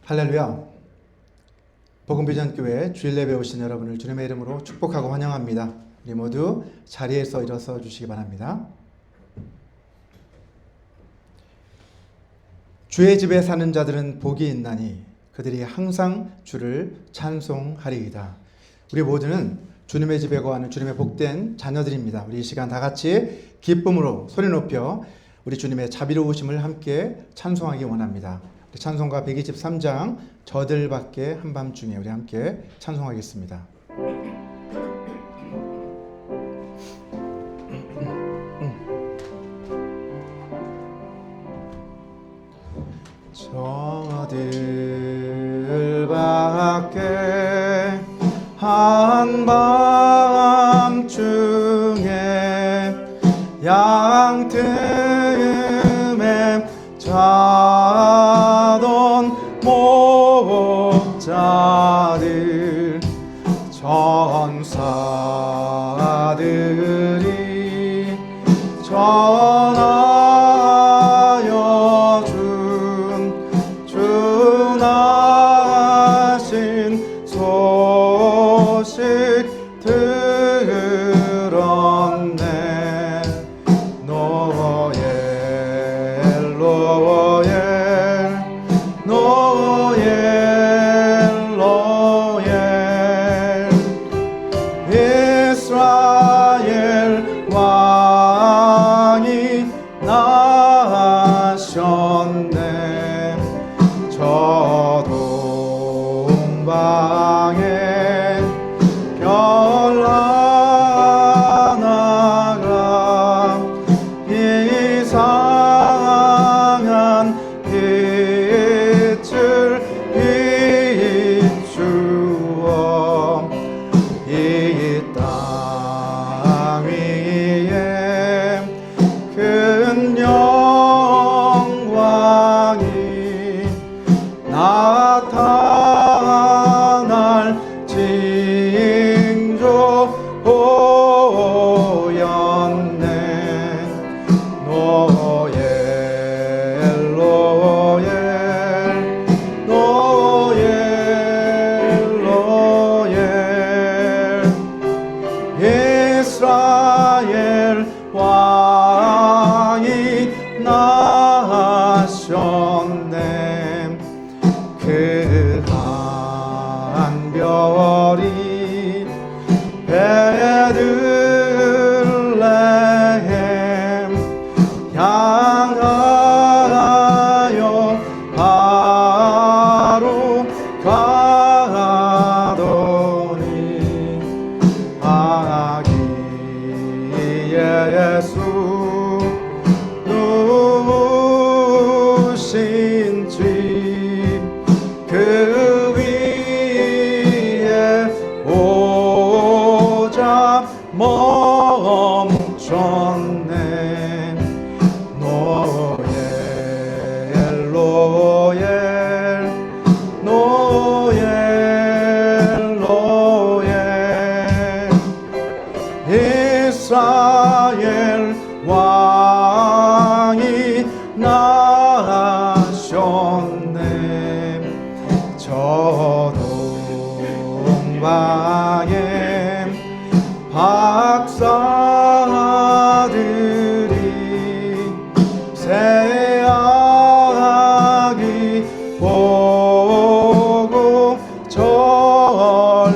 할렐루야. 복음비전교회 주일 예배 오신 여러분을 주님의 이름으로 축복하고 환영합니다. 우리 모두 자리에서 일어서 주시기 바랍니다. 주의 집에 사는 자들은 복이 있나니 그들이 항상 주를 찬송하리이다. 우리 모두는 주님의 집에 거하는 주님의 복된 자녀들입니다. 우리 이 시간 다 같이 기쁨으로 소리 높여 우리 주님의 자비로우심을 함께 찬송하기 원합니다. 찬송가 123장 저들 밖에 한밤중에 우리 함께 찬송하겠습니다. 저들 밖에 한밤중에 양틈에 자던 목자들 전사들이 전하여 준하신 소식 들었네. 이스라엘 왕이 나셨네. 저 동방에 별 하나가 이상한 빛을 비추어 이 땅 위에 큰 영광이 나타날 징조 보였네. 이스라엘 왕이 나셨네. 그 한 별이 베들레헴 향하여 바로 가더니 아기 예수 누우신지 그 위에 오자 멈췄네. 이스라엘 왕이 나셨네. 저 동방에 박사들이 새아기 보고 절하고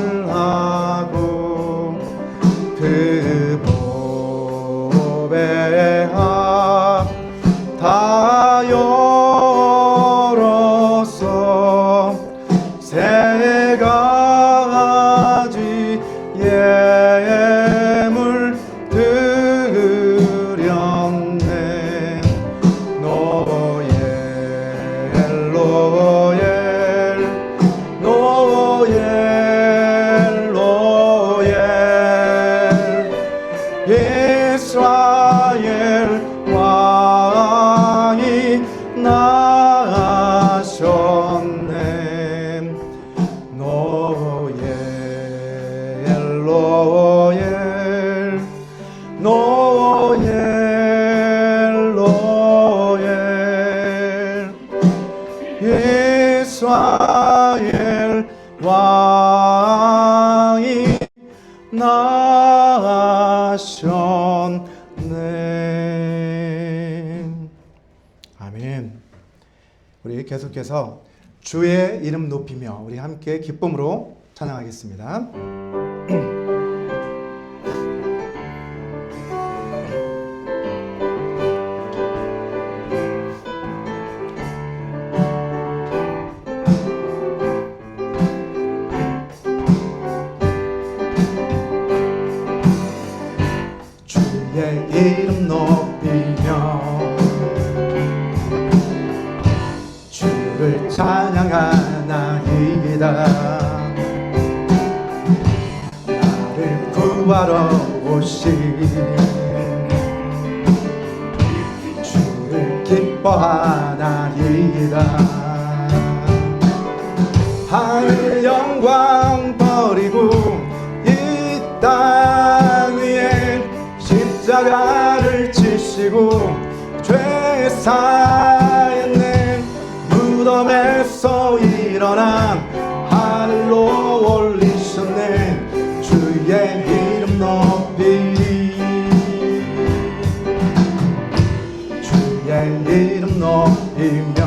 그 법에 다 열었어. 세 가지 예물 드렸네. 이스라엘 왕이 나셨네. 노엘 이스라엘 왕이 나셨네. 아멘. 우리 계속해서 주의 이름 높이며 우리 함께 기쁨으로 찬양하겠습니다. 주의 이름 높이며 주를 찬양하나이다. 나를 구하러 오신 주를 기뻐하나이다. 하늘 영광 버리고 이 땅 위에 십자가를 지시고 죄 사했네. 무덤에서 일어나 하늘로 올리셨네. 주의 이름 높이리. 주의 이름 높이며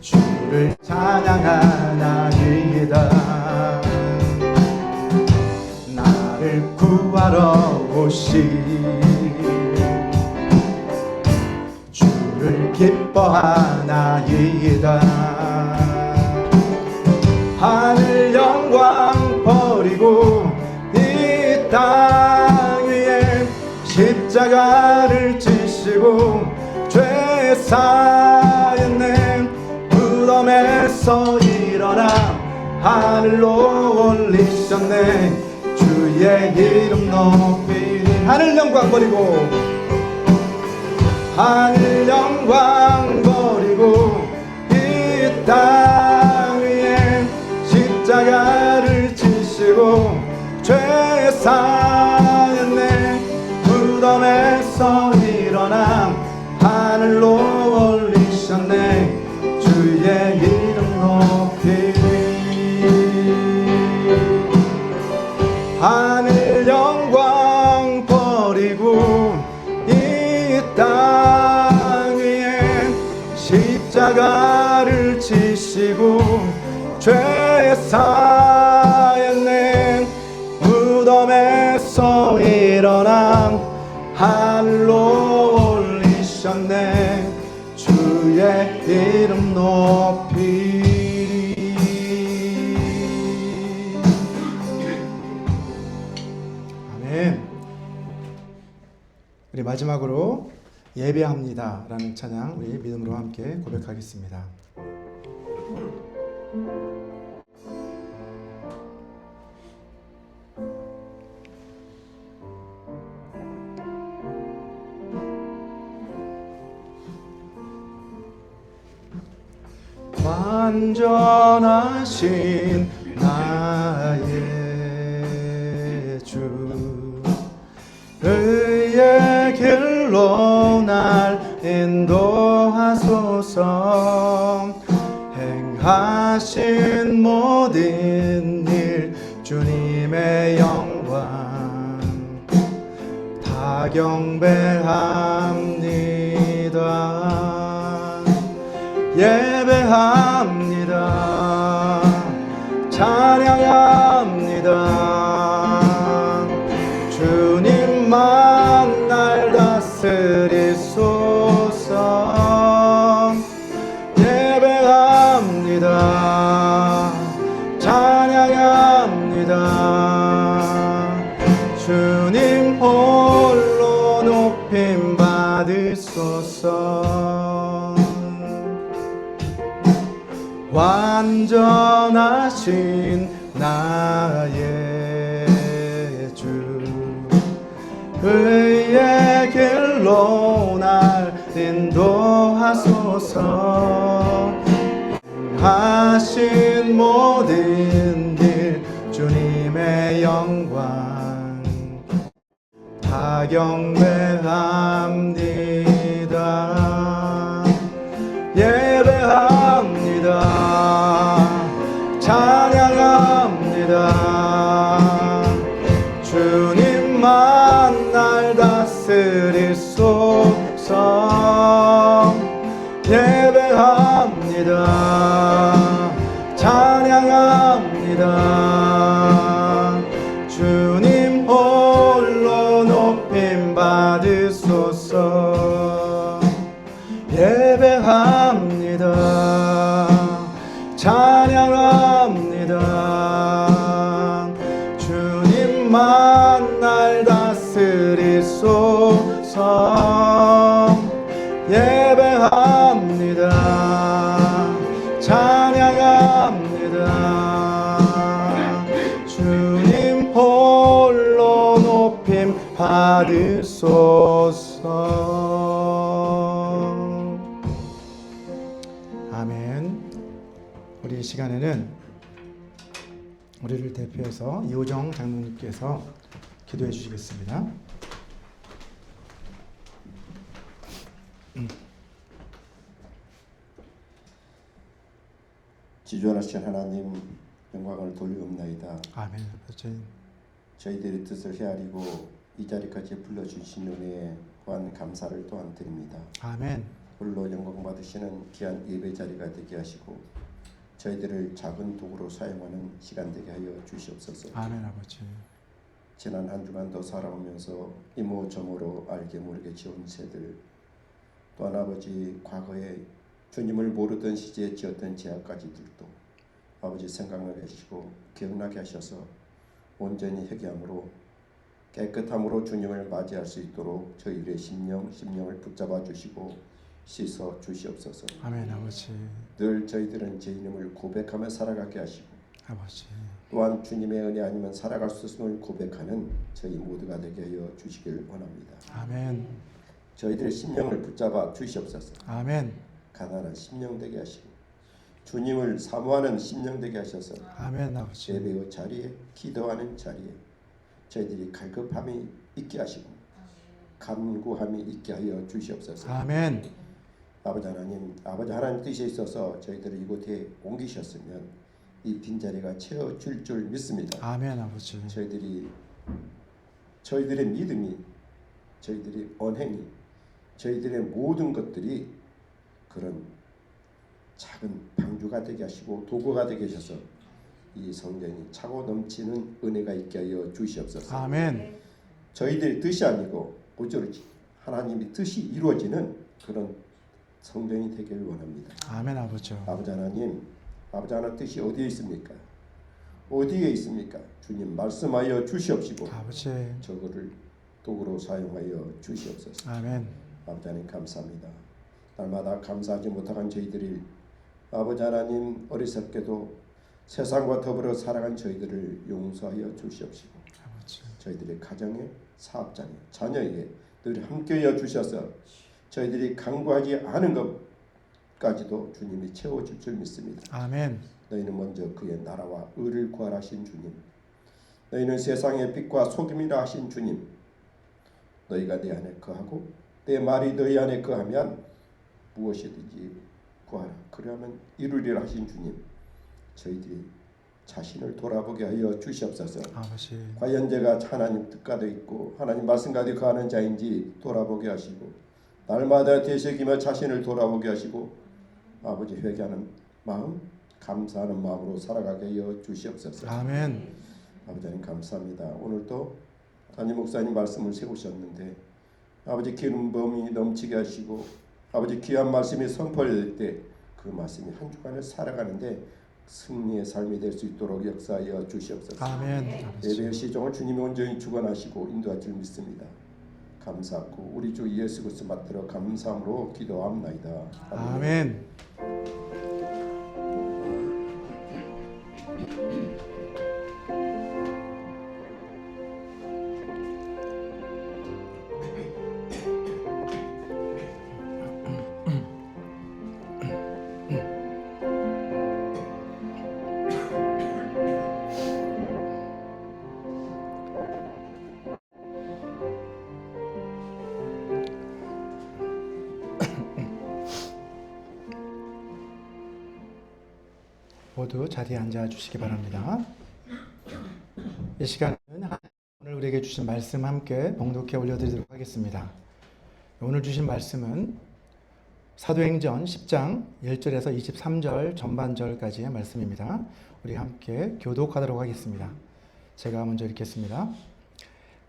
주를 찬양하나이다. 나를 구하러 오신 주를 기뻐하나이다. 하늘 영광 버리고 이 땅 위에 십자가를 지시고 죄 사했네. 무덤에서 일어나 하늘로 올리셨네. 주의 이름 높이리. 하늘 영광 버리고 하늘 영광 버리고 이 땅 위에 십자가를 지시고 죄 사했네. 무덤에서 일어나 하늘로 올리셨네. 주의 이름 높이리. 하늘 영광 버리고 이 땅 위에 십자가를 지시고 죄 사했네. 무덤에서 일어나 하늘로 올리셨네. 주의 이름 높이리. 아멘. 우리 마지막으로 예배합니다 라는 찬양 우리 믿음으로 함께 고백하겠습니다. 완전하신 나의 주 의의 길로 날 인도하소서. 행하신 모든 일 주님의 영광 다 경배합니다. 예배합니다. 찬양합니다. 주님만 날 다스리소서. 예배합니다. 찬양합니다. 주님 홀로 높임 받으소서. 완전하신 나의 주 의의 길로 날 인도하소서. 하신 모든 일 주님의 영광 다 경배합니다. 예배합니다. 찬양합니다. 주님만 날 다스리소서. 예배합니다. 찬양합니다. 주님 홀로 높임 받으소서. 아멘. 우리 이 시간에는 우리를 대표해서 이호정 장로님께서 기도해 주시겠습니다. 지존하신 하나님, 영광을 돌리옵나이다. 아멘. 저희들의 뜻을 헤아리고 이 자리까지 불러주신 은혜에 또한 감사를 또한 드립니다. 아멘. 홀로 영광 받으시는 귀한 예배 자리가 되게 하시고 저희들을 작은 도구로 사용하는 시간 되게 하여 주시옵소서. 아멘. 아버지. 지난 한 주간도 살아오면서 이모저모로 알게 모르게 지은 죄들, 또한 아버지 과거에 주님을 모르던 시제에 지었던 죄악까지들도 아버지 생각나게 하시고 기억나게 하셔서 온전히 회개함으로 깨끗함으로 주님을 맞이할 수 있도록 저희들의 심령을 붙잡아 주시고 씻어 주시옵소서. 아멘. 아버지. 늘 저희들은 제 이름을 고백하며 살아가게 하시고 아버지. 또한 주님의 은혜 아니면 살아갈 수 없음을 고백하는 저희 모두가 되게 하여 주시길 원합니다. 아멘. 저희들의 심령을 붙잡아 주시옵소서. 아멘. 가난한 심령 되게 하시고 주님을 사모하는 심령 되게 하셔서 아멘. 아버지. 예배의 자리에 기도하는 자리에 저희들이 갈급함이 있게 하시고 간구함이 있게 하여 주시옵소서. 아멘. 아버지 하나님, 아버지 하나님 뜻에 있어서 저희들을 이곳에 옮기셨으면 이 빈자리가 채워줄 줄 믿습니다. 아멘. 아버지. 저희들의 믿음이, 저희들의 언행이, 저희들의 모든 것들이 그런 작은 방주가 되게 하시고 도구가 되게 하셔서 이 성전이 차고 넘치는 은혜가 있게 하여 주시옵소서. 아멘. 저희들의 뜻이 아니고 오직 하나님의 뜻이 이루어지는 그런 성전이 되기를 원합니다. 아멘. 아버지. 아버지 하나님, 아버지 하나님 뜻이 어디에 있습니까? 어디에 있습니까? 주님 말씀하여 주시옵시고 아버지. 저거를 도구로 사용하여 주시옵소서. 아멘. 아버지 하나님 감사합니다. 날마다 감사하지 못한 저희들이 아버지 하나님 어리석게도 세상과 더불어 살아간 저희들을 용서하여 주시옵시고 아버지. 저희들의 가정에, 사업장에, 자녀에게 늘 함께하여 주셔서 저희들이 간구하지 않은 것까지도 주님이 채워줄 줄 믿습니다. 아멘. 너희는 먼저 그의 나라와 의를 구하라 하신 주님, 너희는 세상의 빛과 소금이라 하신 주님, 너희가 내 안에 거하고 내 말이 너희 안에 거하면 무엇이든지 구하라 그러면 이루리라 하신 주님, 저희들이 자신을 돌아보게 하여 주시옵소서. 아버지. 과연 제가 하나님 뜻가도 있고 하나님 말씀 가득 거하는 자인지 돌아보게 하시고 날마다 되새기며 자신을 돌아보게 하시고 아버지 회개하는 마음, 감사하는 마음으로 살아가게 하여 주시옵소서. 아멘. 아버지 하나님 감사합니다. 오늘도 담임 목사님 말씀을 세우셨는데 아버지 기름범이 넘치게 하시고 아버지 귀한 말씀이 선포될 때 그 말씀이 한 주간을 살아가는데 승리의 삶이 될 수 있도록 역사하여 주시옵소서. 아멘. 예배의 시종을 주님이 온전히 주관하시고 인도할 줄 믿습니다. 감사하고 우리 주 예수 그리스도 받들어 감사함으로 기도합나이다. 아멘. 모두 자리에 앉아 주시기 바랍니다. 이 시간은 오늘 우리에게 주신 말씀 함께 봉독해 올려드리도록 하겠습니다. 오늘 주신 말씀은 사도행전 10장 1절에서 23절 전반절까지의 말씀입니다. 우리 함께 교독하도록 하겠습니다. 제가 먼저 읽겠습니다.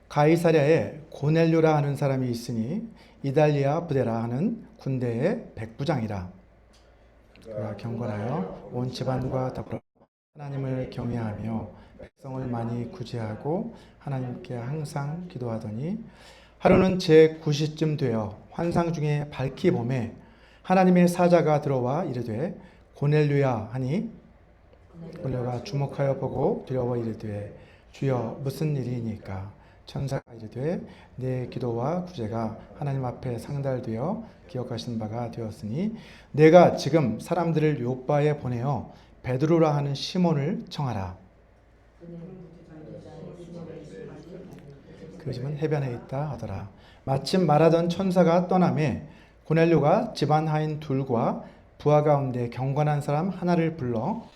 가이사랴에 고넬료라 하는 사람이 있으니 이달리아 부대라 하는 군대의 백부장이라. 그가 경건하여 온 집안과 더불어 하나님을 경외하며 백성을 많이 구제하고 하나님께 항상 기도하더니 하루는 제9시쯤 되어 환상 중에 밝히 보매 하나님의 사자가 들어와 이르되 고넬료야 하니 고넬료가 주목하여 보고 두려워 이르되 주여 무슨 일이니까? 천사가 이르되 내 기도와 구제가 하나님 앞에 상달되어 기억하신 바가 되었으니 내가 지금 사람들을 요바에 보내어 베드로라 하는 시몬을 청하라. 그 집은 해변에 있다 하더라. 마침 말하던 천사가 떠나매 고넬료가 집안 하인 둘과 부하 가운데 경건한 사람 하나를 불러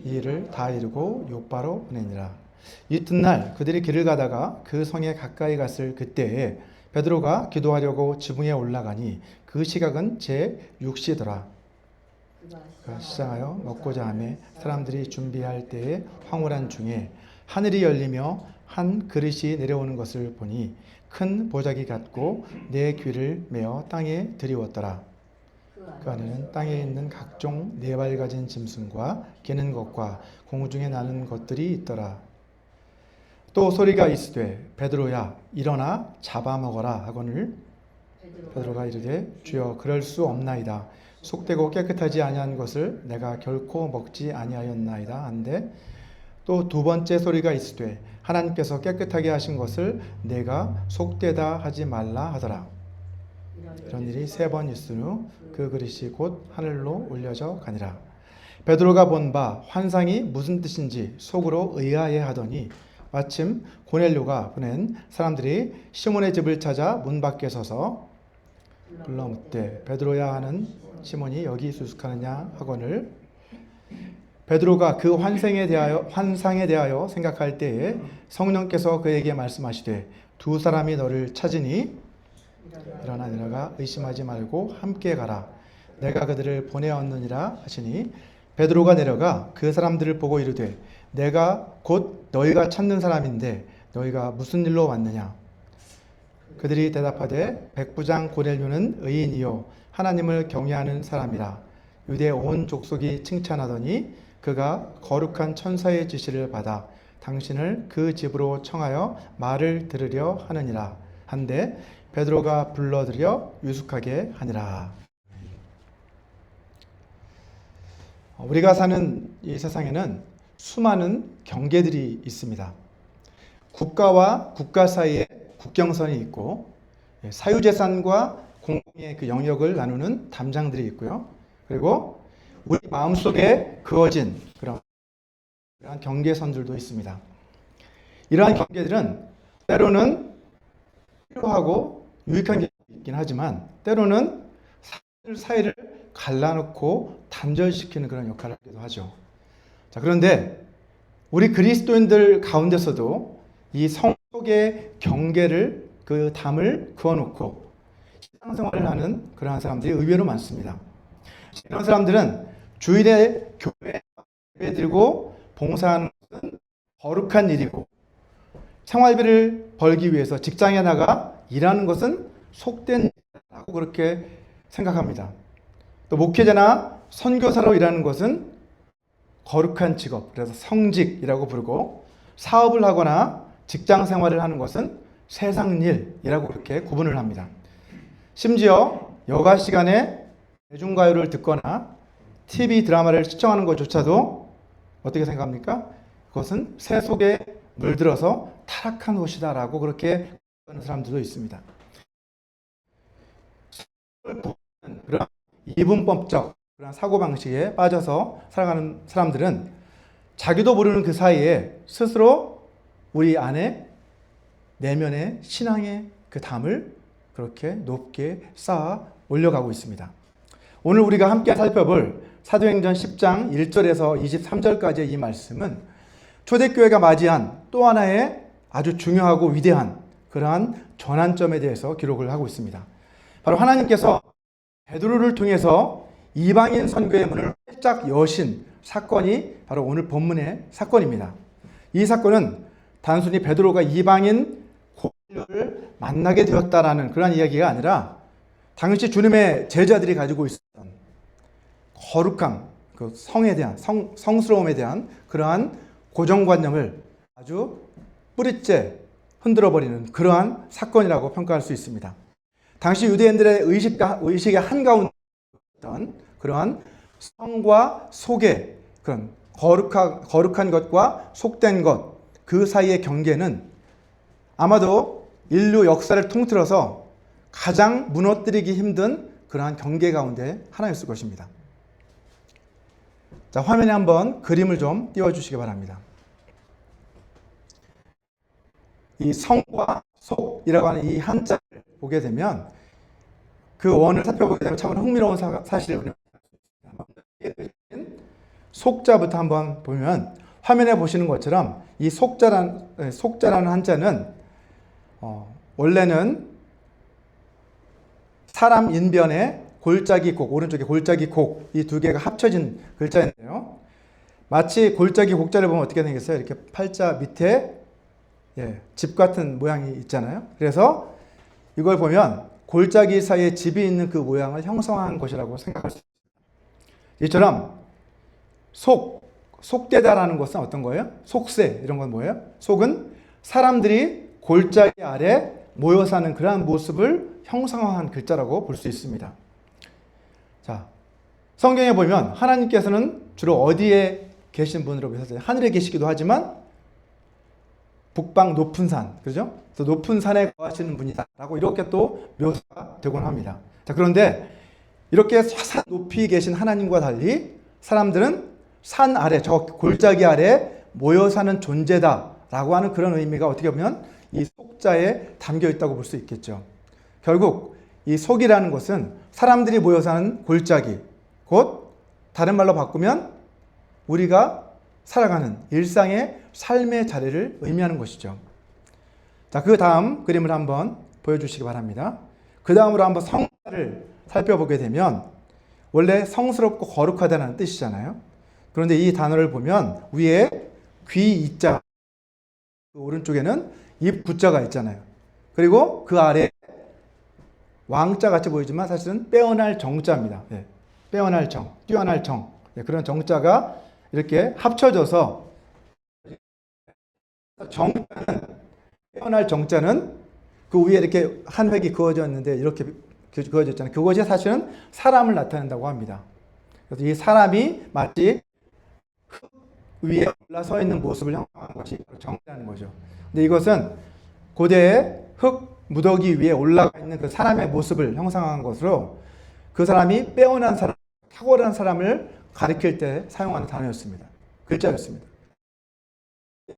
이 일을 다 이루고 요바로 보내니라. 이튿날 그들이 길을 가다가 그 성에 가까이 갔을 그때에 베드로가 기도하려고 지붕에 올라가니 그 시각은 제6시더라. 그가 시장하여 먹고자 하매 사람들이 준비할 때에 황홀한 중에 하늘이 열리며 한 그릇이 내려오는 것을 보니 큰 보자기 같고 내 귀를 메어 땅에 들이웠더라. 그 안에는 땅에 있는 각종 네 발 가진 짐승과 기는 것과 공중에 나는 것들이 있더라. 또 소리가 있으되 베드로야 일어나 잡아먹어라 하거늘 베드로가 이르되 주여 그럴 수 없나이다. 속되고 깨끗하지 아니한 것을 내가 결코 먹지 아니하였나이다 한데 또 두 번째 소리가 있으되 하나님께서 깨끗하게 하신 것을 내가 속되다 하지 말라 하더라. 이런 일이 3번 있은 후 그 그릇이 곧 하늘로 올려져 가니라. 베드로가 본 바 환상이 무슨 뜻인지 속으로 의아해 하더니 마침 고넬료가 보낸 사람들이 시몬의 집을 찾아 문 밖에 서서 불러 묻되 베드로야 하는 시몬이 여기 수숙하느냐 하거늘 베드로가 그 환상에 대하여 생각할 때에 성령께서 그에게 말씀하시되 두 사람이 너를 찾으니 일어나 내려가 의심하지 말고 함께 가라. 내가 그들을 보내었느니라 하시니 베드로가 내려가 그 사람들을 보고 이르되 내가 곧 너희가 찾는 사람인데 너희가 무슨 일로 왔느냐? 그들이 대답하되 백부장 고넬료는 의인이요 하나님을 경외하는 사람이라. 유대 온 족속이 칭찬하더니 그가 거룩한 천사의 지시를 받아 당신을 그 집으로 청하여 말을 들으려 하느니라 한데 베드로가 불러들여 유숙하게 하니라. 우리가 사는 이 세상에는 수많은 경계들이 있습니다. 국가와 국가 사이에 국경선이 있고 사유재산과 공공의 그 영역을 나누는 담장들이 있고요. 그리고 우리 마음속에 그어진 그런 경계선들도 있습니다. 이러한 경계들은 때로는 필요하고 유익한 게 있긴 하지만 때로는 사람들 사이를 갈라놓고 단절시키는 그런 역할을 하기도 하죠. 자, 그런데 우리 그리스도인들 가운데서도 이 성 속의 경계를 그 담을 그어놓고 신앙생활을 하는 그러한 사람들이 의외로 많습니다. 이런 사람들은 주일에 교회에 예배드리고 봉사하는 것은 거룩한 일이고 생활비를 벌기 위해서 직장에 나가 일하는 것은 속된 일이라고 그렇게 생각합니다. 또 목회자나 선교사로 일하는 것은 거룩한 직업, 그래서 성직이라고 부르고 사업을 하거나 직장 생활을 하는 것은 세상 일이라고 그렇게 구분을 합니다. 심지어 여가 시간에 대중가요를 듣거나 TV 드라마를 시청하는 것조차도 어떻게 생각합니까? 그것은 새 속에 물들어서 타락한 것이다라고 그렇게 하는 사람들도 있습니다. 그런 이분법적 그런 사고방식에 빠져서 살아가는 사람들은 자기도 모르는 그 사이에 스스로 우리 안에 내면의 신앙의 그 담을 그렇게 높게 쌓아 올려가고 있습니다. 오늘 우리가 함께 살펴볼 사도행전 10장 1절에서 23절까지의 이 말씀은 초대교회가 맞이한 또 하나의 아주 중요하고 위대한 그러한 전환점에 대해서 기록을 하고 있습니다. 바로 하나님께서 베드로를 통해서 이방인 선교의 문을 활짝 여신 사건이 바로 오늘 본문의 사건입니다. 이 사건은 단순히 베드로가 이방인 인류를 만나게 되었다라는 그런 이야기가 아니라 당시 주님의 제자들이 가지고 있었던 거룩함, 그 성에 대한 성스러움에 대한 그러한 고정관념을 아주 뿌리째 흔들어버리는 그러한 사건이라고 평가할 수 있습니다. 당시 유대인들의 의식의 한가운데 있던 그러한 성과 속의 그런 거룩한 것과 속된 것, 그 사이의 경계는 아마도 인류 역사를 통틀어서 가장 무너뜨리기 힘든 그러한 경계 가운데 하나였을 것입니다. 자, 화면에 한번 그림을 좀 띄워주시기 바랍니다. 이 성과 속이라고 하는 이 한자를 보게 되면 그 원을 살펴보게 되면 참 흥미로운 사실을 속자부터 한번 보면 화면에 보시는 것처럼 이 속자라는 한자는 원래는 사람 인변에 골짜기 곡, 오른쪽에 골짜기 곡, 이 두 개가 합쳐진 글자인데요. 마치 골짜기 곡자를 보면 어떻게 생겼어요? 이렇게 팔자 밑에 집 같은 모양이 있잖아요. 그래서 이걸 보면 골짜기 사이에 집이 있는 그 모양을 형성한 것이라고 생각할 수 있습니다. 이처럼 속되다라는 것은 어떤 거예요? 속세, 이런 건 뭐예요? 속은 사람들이 골짜기 아래 모여 사는 그러한 모습을 형상화한 글자라고 볼 수 있습니다. 자, 성경에 보면 하나님께서는 주로 어디에 계신 분으로 보셨어요? 하늘에 계시기도 하지만 북방 높은 산, 그죠? 그래서 높은 산에 거하시는 분이다라고 이렇게 또 묘사가 되곤 합니다. 자, 그런데 이렇게 산 높이 계신 하나님과 달리 사람들은 산 아래, 저 골짜기 아래 모여 사는 존재다라고 하는 그런 의미가 어떻게 보면 이 속자에 담겨 있다고 볼 수 있겠죠. 결국 이 속이라는 것은 사람들이 모여 사는 골짜기, 곧 다른 말로 바꾸면 우리가 살아가는 일상의 삶의 자리를 의미하는 것이죠. 자, 그 다음 그림을 한번 보여주시기 바랍니다. 그 다음으로 한번 성자를 살펴보게 되면 원래 성스럽고 거룩하다는 뜻이잖아요. 그런데 이 단어를 보면 위에 귀 이자, 오른쪽에는 입 구자가 있잖아요. 그리고 그 아래 왕자 같이 보이지만 사실은 빼어날 정자입니다. 빼어날 정, 뛰어날 정, 그런 정자가 이렇게 합쳐져서 빼어날 정자는 그 위에 이렇게 한 획이 그어져 있는데 이렇게 그어져 있잖아요. 그것이 사실은 사람을 나타낸다고 합니다. 그래서 이 사람이 마치 흙 위에 올라서 있는 모습을 형성한 것이 정자라는 거죠. 근데 이것은 고대의 흙 무더기 위에 올라가 있는 그 사람의 모습을 형상한 것으로 그 사람이 빼어난 사람, 탁월한 사람을 가리킬 때 사용하는 단어였습니다. 글자였습니다.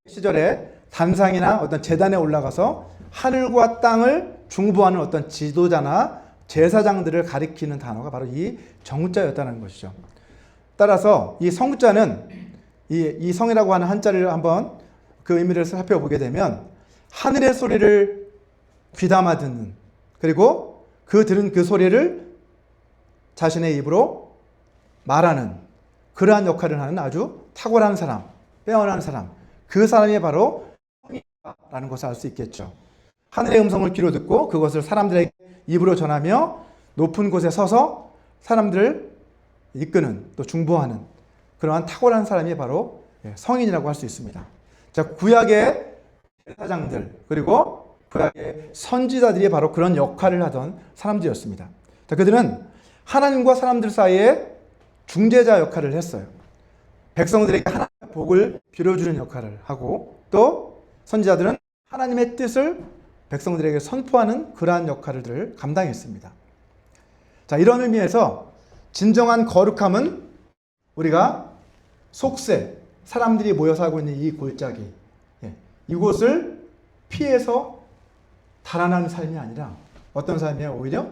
시절에 단상이나 어떤 제단에 올라가서 하늘과 땅을 중보하는 어떤 지도자나 제사장들을 가리키는 단어가 바로 이 정자였다는 것이죠. 따라서 이 성자는 이 성이라고 하는 한자를 한번 그 의미를 살펴보게 되면 하늘의 소리를 귀담아 듣는, 그리고 들은 그 소리를 자신의 입으로 말하는 그러한 역할을 하는 아주 탁월한 사람, 빼어난 사람, 그 사람이 바로 성이라는 것을 알 수 있겠죠. 하늘의 음성을 귀로 듣고 그것을 사람들에게 입으로 전하며 높은 곳에 서서 사람들을 이끄는, 또 중보하는 그러한 탁월한 사람이 바로 성인이라고 할 수 있습니다. 자, 구약의 제사장들, 그리고 구약의 선지자들이 바로 그런 역할을 하던 사람들이었습니다. 자, 그들은 하나님과 사람들 사이에 중재자 역할을 했어요. 백성들에게 하나님의 복을 빌어주는 역할을 하고, 또 선지자들은 하나님의 뜻을 백성들에게 선포하는 그러한 역할을 감당했습니다. 자, 이런 의미에서 진정한 거룩함은 우리가 속세, 사람들이 모여 살고 있는 이 골짜기, 이곳을 피해서 달아나는 삶이 아니라 어떤 삶이에요? 오히려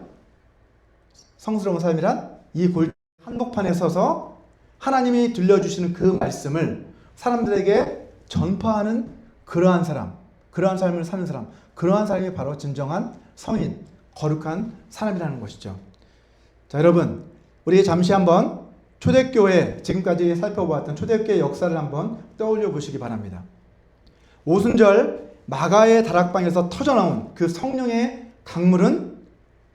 성스러운 삶이란 이 골짜기 한복판에 서서 하나님이 들려주시는 그 말씀을 사람들에게 전파하는 그러한 사람, 그러한 삶을 사는 사람, 그러한 사람이 바로 진정한 성인, 거룩한 사람이라는 것이죠. 자, 여러분, 우리 잠시 한번 초대교회, 지금까지 살펴보았던 초대교회 역사를 한번 떠올려 보시기 바랍니다. 오순절 마가의 다락방에서 터져나온 그 성령의 강물은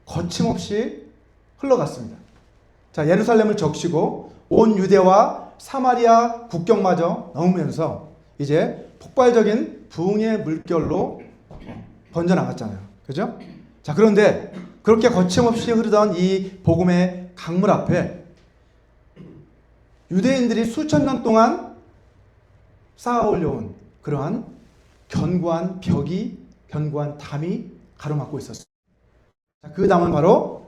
거침없이 흘러갔습니다. 자, 예루살렘을 적시고 온 유대와 사마리아 국경마저 넘으면서 이제 폭발적인 부흥의 물결로 번져나갔잖아요. 그죠? 자, 그런데 그렇게 거침없이 흐르던 이 복음의 강물 앞에 유대인들이 수천 년 동안 쌓아 올려온 그러한 견고한 벽이, 견고한 담이 가로막고 있었어요. 그 담은 바로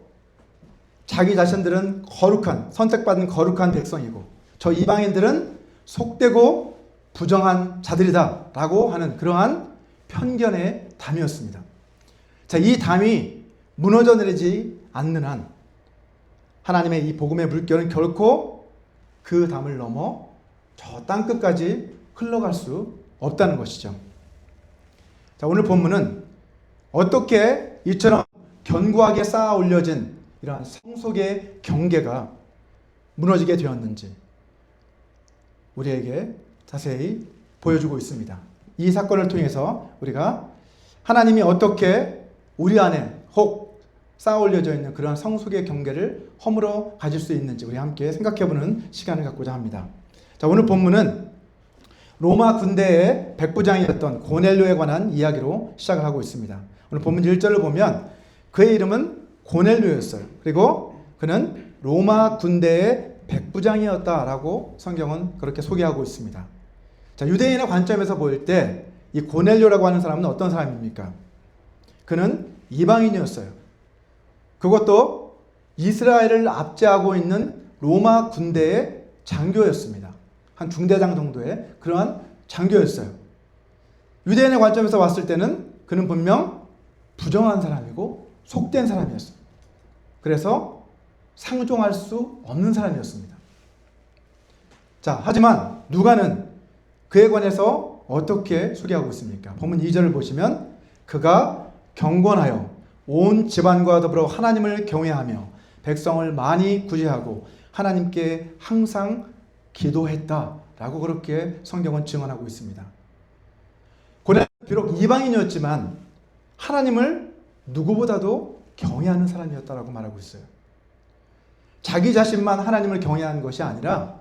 자기 자신들은 거룩한, 선택받은 거룩한 백성이고 저 이방인들은 속되고 부정한 자들이다 라고 하는 그러한 편견의 담이었습니다. 자, 이 담이 무너져 내리지 않는 한 하나님의 이 복음의 물결은 결코 그 담을 넘어 저 땅끝까지 흘러갈 수 없다는 것이죠. 자, 오늘 본문은 어떻게 이처럼 견고하게 쌓아 올려진 이러한 성속의 경계가 무너지게 되었는지 우리에게 자세히 보여주고 있습니다. 이 사건을 통해서 우리가 하나님이 어떻게 우리 안에 혹 쌓아 올려져 있는 그런 성속의 경계를 허물어 가질 수 있는지 우리 함께 생각해보는 시간을 갖고자 합니다. 자, 오늘 본문은 로마 군대의 백부장이었던 고넬료에 관한 이야기로 시작을 하고 있습니다. 오늘 본문 1절을 보면 그의 이름은 고넬료였어요. 그리고 그는 로마 군대의 백부장이었다라고 성경은 그렇게 소개하고 있습니다. 자, 유대인의 관점에서 보일 때 이 고넬료라고 하는 사람은 어떤 사람입니까? 그는 이방인이었어요. 그것도 이스라엘을 압제하고 있는 로마 군대의 장교였습니다. 한 중대장 정도의 그러한 장교였어요. 유대인의 관점에서 봤을 때는 그는 분명 부정한 사람이고 속된 사람이었어요. 그래서 상종할 수 없는 사람이었습니다. 자, 하지만 누가는 그에 관해서 어떻게 소개하고 있습니까? 본문 2절을 보시면 그가 경건하여 온 집안과 더불어 하나님을 경외하며 백성을 많이 구제하고 하나님께 항상 기도했다라고 그렇게 성경은 증언하고 있습니다. 고넬료는 비록 이방인이었지만 하나님을 누구보다도 경외하는 사람이었다라고 말하고 있어요. 자기 자신만 하나님을 경외하는 것이 아니라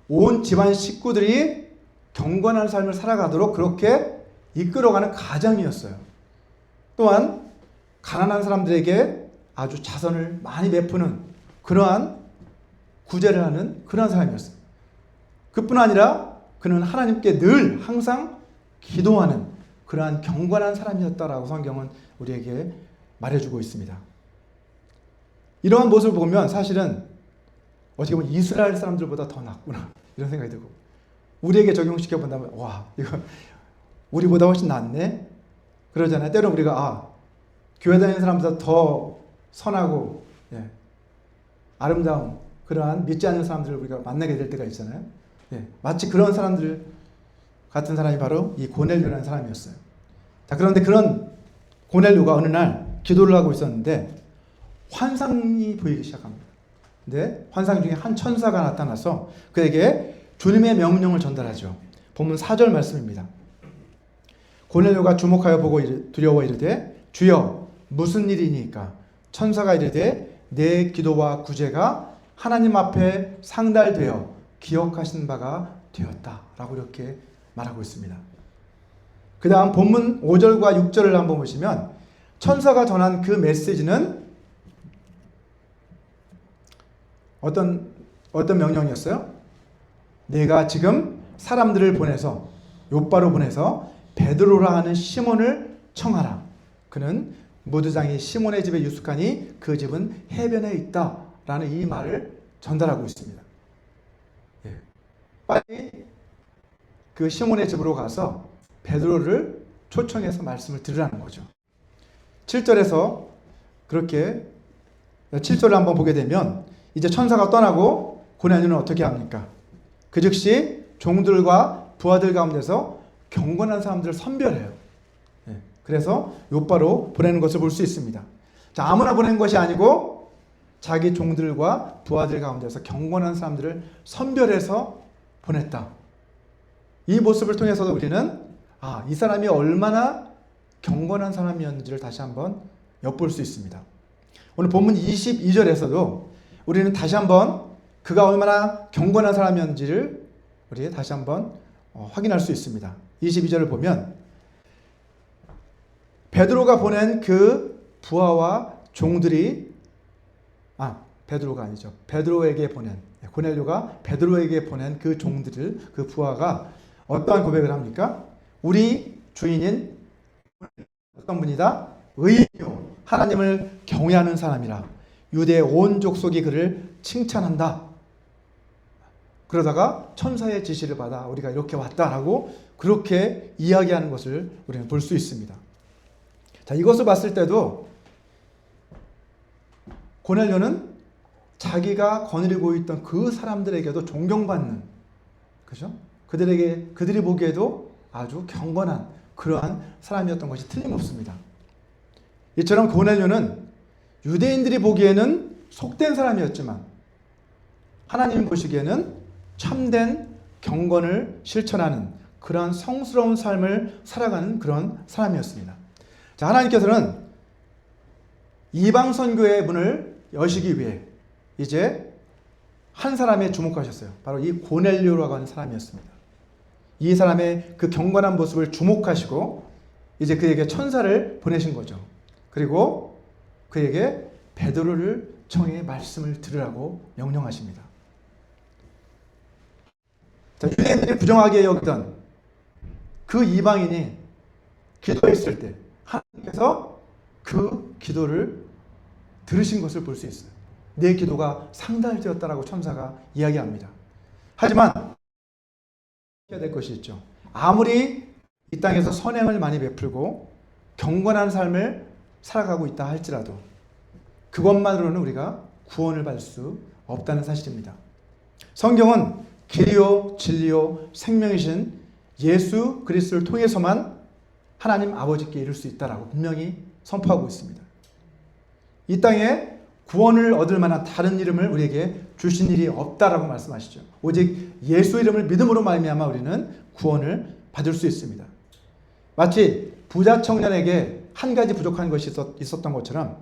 온 집안 식구들이 경건한 삶을 살아가도록 그렇게 이끌어가는 가장이었어요. 또한 가난한 사람들에게 아주 자선을 많이 베푸는 그러한 구제를 하는 그러한 사람이었어요. 그뿐 아니라 그는 하나님께 늘 항상 기도하는 그러한 경건한 사람이었다라고 성경은 우리에게 말해주고 있습니다. 이러한 모습을 보면 사실은 어떻게 보면 이스라엘 사람들보다 더 낫구나 이런 생각이 들고 우리에게 적용시켜 본다면 와 이거 우리보다 훨씬 낫네 그러잖아요. 때로 우리가 교회 다니는 사람보다 더 선하고 아름다운 그러한 믿지 않는 사람들을 우리가 만나게 될 때가 있잖아요. 마치 그런 사람들 같은 사람이 바로 이 고넬료라는 사람이었어요. 자, 그런데 그런 고넬료가 어느 날 기도를 하고 있었는데 환상이 보이기 시작합니다. 근데 환상 중에 한 천사가 나타나서 그에게 주님의 명령을 전달하죠. 본문 4절 말씀입니다. 고넬료가 주목하여 보고 두려워 이르되 주여 무슨 일이니까? 천사가 이르되 내 기도와 구제가 하나님 앞에 상달되어 기억하신 바가 되었다라고 이렇게 말하고 있습니다. 그 다음 본문 5절과 6절을 한번 보시면 천사가 전한 그 메시지는 어떤 명령이었어요? 내가 지금 사람들을 보내서 욥바로 보내서 베드로라 하는 시몬을 청하라. 그는 무드장이 시몬의 집에 유숙하니 그 집은 해변에 있다라는 이 말을 전달하고 있습니다. 빨리 그 시몬의 집으로 가서 베드로를 초청해서 말씀을 들으라는 거죠. 7절에서 그렇게 7절을 한번 보게 되면 이제 천사가 떠나고 고넬료는 어떻게 합니까? 그 즉시 종들과 부하들 가운데서 경건한 사람들을 선별해요. 그래서 욥바로 보내는 것을 볼 수 있습니다. 자, 아무나 보낸 것이 아니고 자기 종들과 부하들 가운데서 경건한 사람들을 선별해서 보냈다. 이 모습을 통해서도 우리는 이 사람이 얼마나 경건한 사람이었는지를 다시 한번 엿볼 수 있습니다. 오늘 본문 22절에서도 우리는 다시 한번 그가 얼마나 경건한 사람이었는지를 우리 다시 한번 확인할 수 있습니다. 22절을 보면 베드로가 보낸 그 부하와 종들이 베드로가 아니죠. 베드로에게 보낸 고넬료가 베드로에게 보낸 그 종들을 그 부하가 어떠한 고백을 합니까? 우리 주인인 어떤 분이다? 의인이요 하나님을 경외하는 사람이라 유대 온 족속이 그를 칭찬한다. 그러다가 천사의 지시를 받아 우리가 이렇게 왔다라고 그렇게 이야기하는 것을 우리는 볼 수 있습니다. 자, 이것을 봤을 때도 고넬료는 자기가 거느리고 있던 그 사람들에게도 존경받는, 그죠? 그들이 보기에도 아주 경건한 그러한 사람이었던 것이 틀림없습니다. 이처럼 고넬료는 유대인들이 보기에는 속된 사람이었지만 하나님 보시기에는 참된 경건을 실천하는 그러한 성스러운 삶을 살아가는 그런 사람이었습니다. 자, 하나님께서는 이방 선교의 문을 여시기 위해 이제 한 사람에 주목하셨어요. 바로 이 고넬료라고 하는 사람이었습니다. 이 사람의 그 경건한 모습을 주목하시고 이제 그에게 천사를 보내신 거죠. 그리고 그에게 베드로를 청해 말씀을 들으라고 명령하십니다. 자, 유대인들이 부정하게 여기던 그 이방인이 기도했을 때 하나님께서 그 기도를 들으신 것을 볼 수 있어요. 내 기도가 상달되었다라고 천사가 이야기합니다. 하지만 해야 될 것이 있죠. 아무리 이 땅에서 선행을 많이 베풀고 경건한 삶을 살아가고 있다 할지라도 그것만으로는 우리가 구원을 받을 수 없다는 사실입니다. 성경은 길이요 진리요 생명이신 예수 그리스도를 통해서만 하나님 아버지께 이룰 수 있다라고 분명히 선포하고 있습니다. 이 땅에 구원을 얻을 만한 다른 이름을 우리에게 주신 일이 없다라고 말씀하시죠. 오직 예수 이름을 믿음으로 말미암아 우리는 구원을 받을 수 있습니다. 마치 부자 청년에게 한 가지 부족한 것이 있었던 것처럼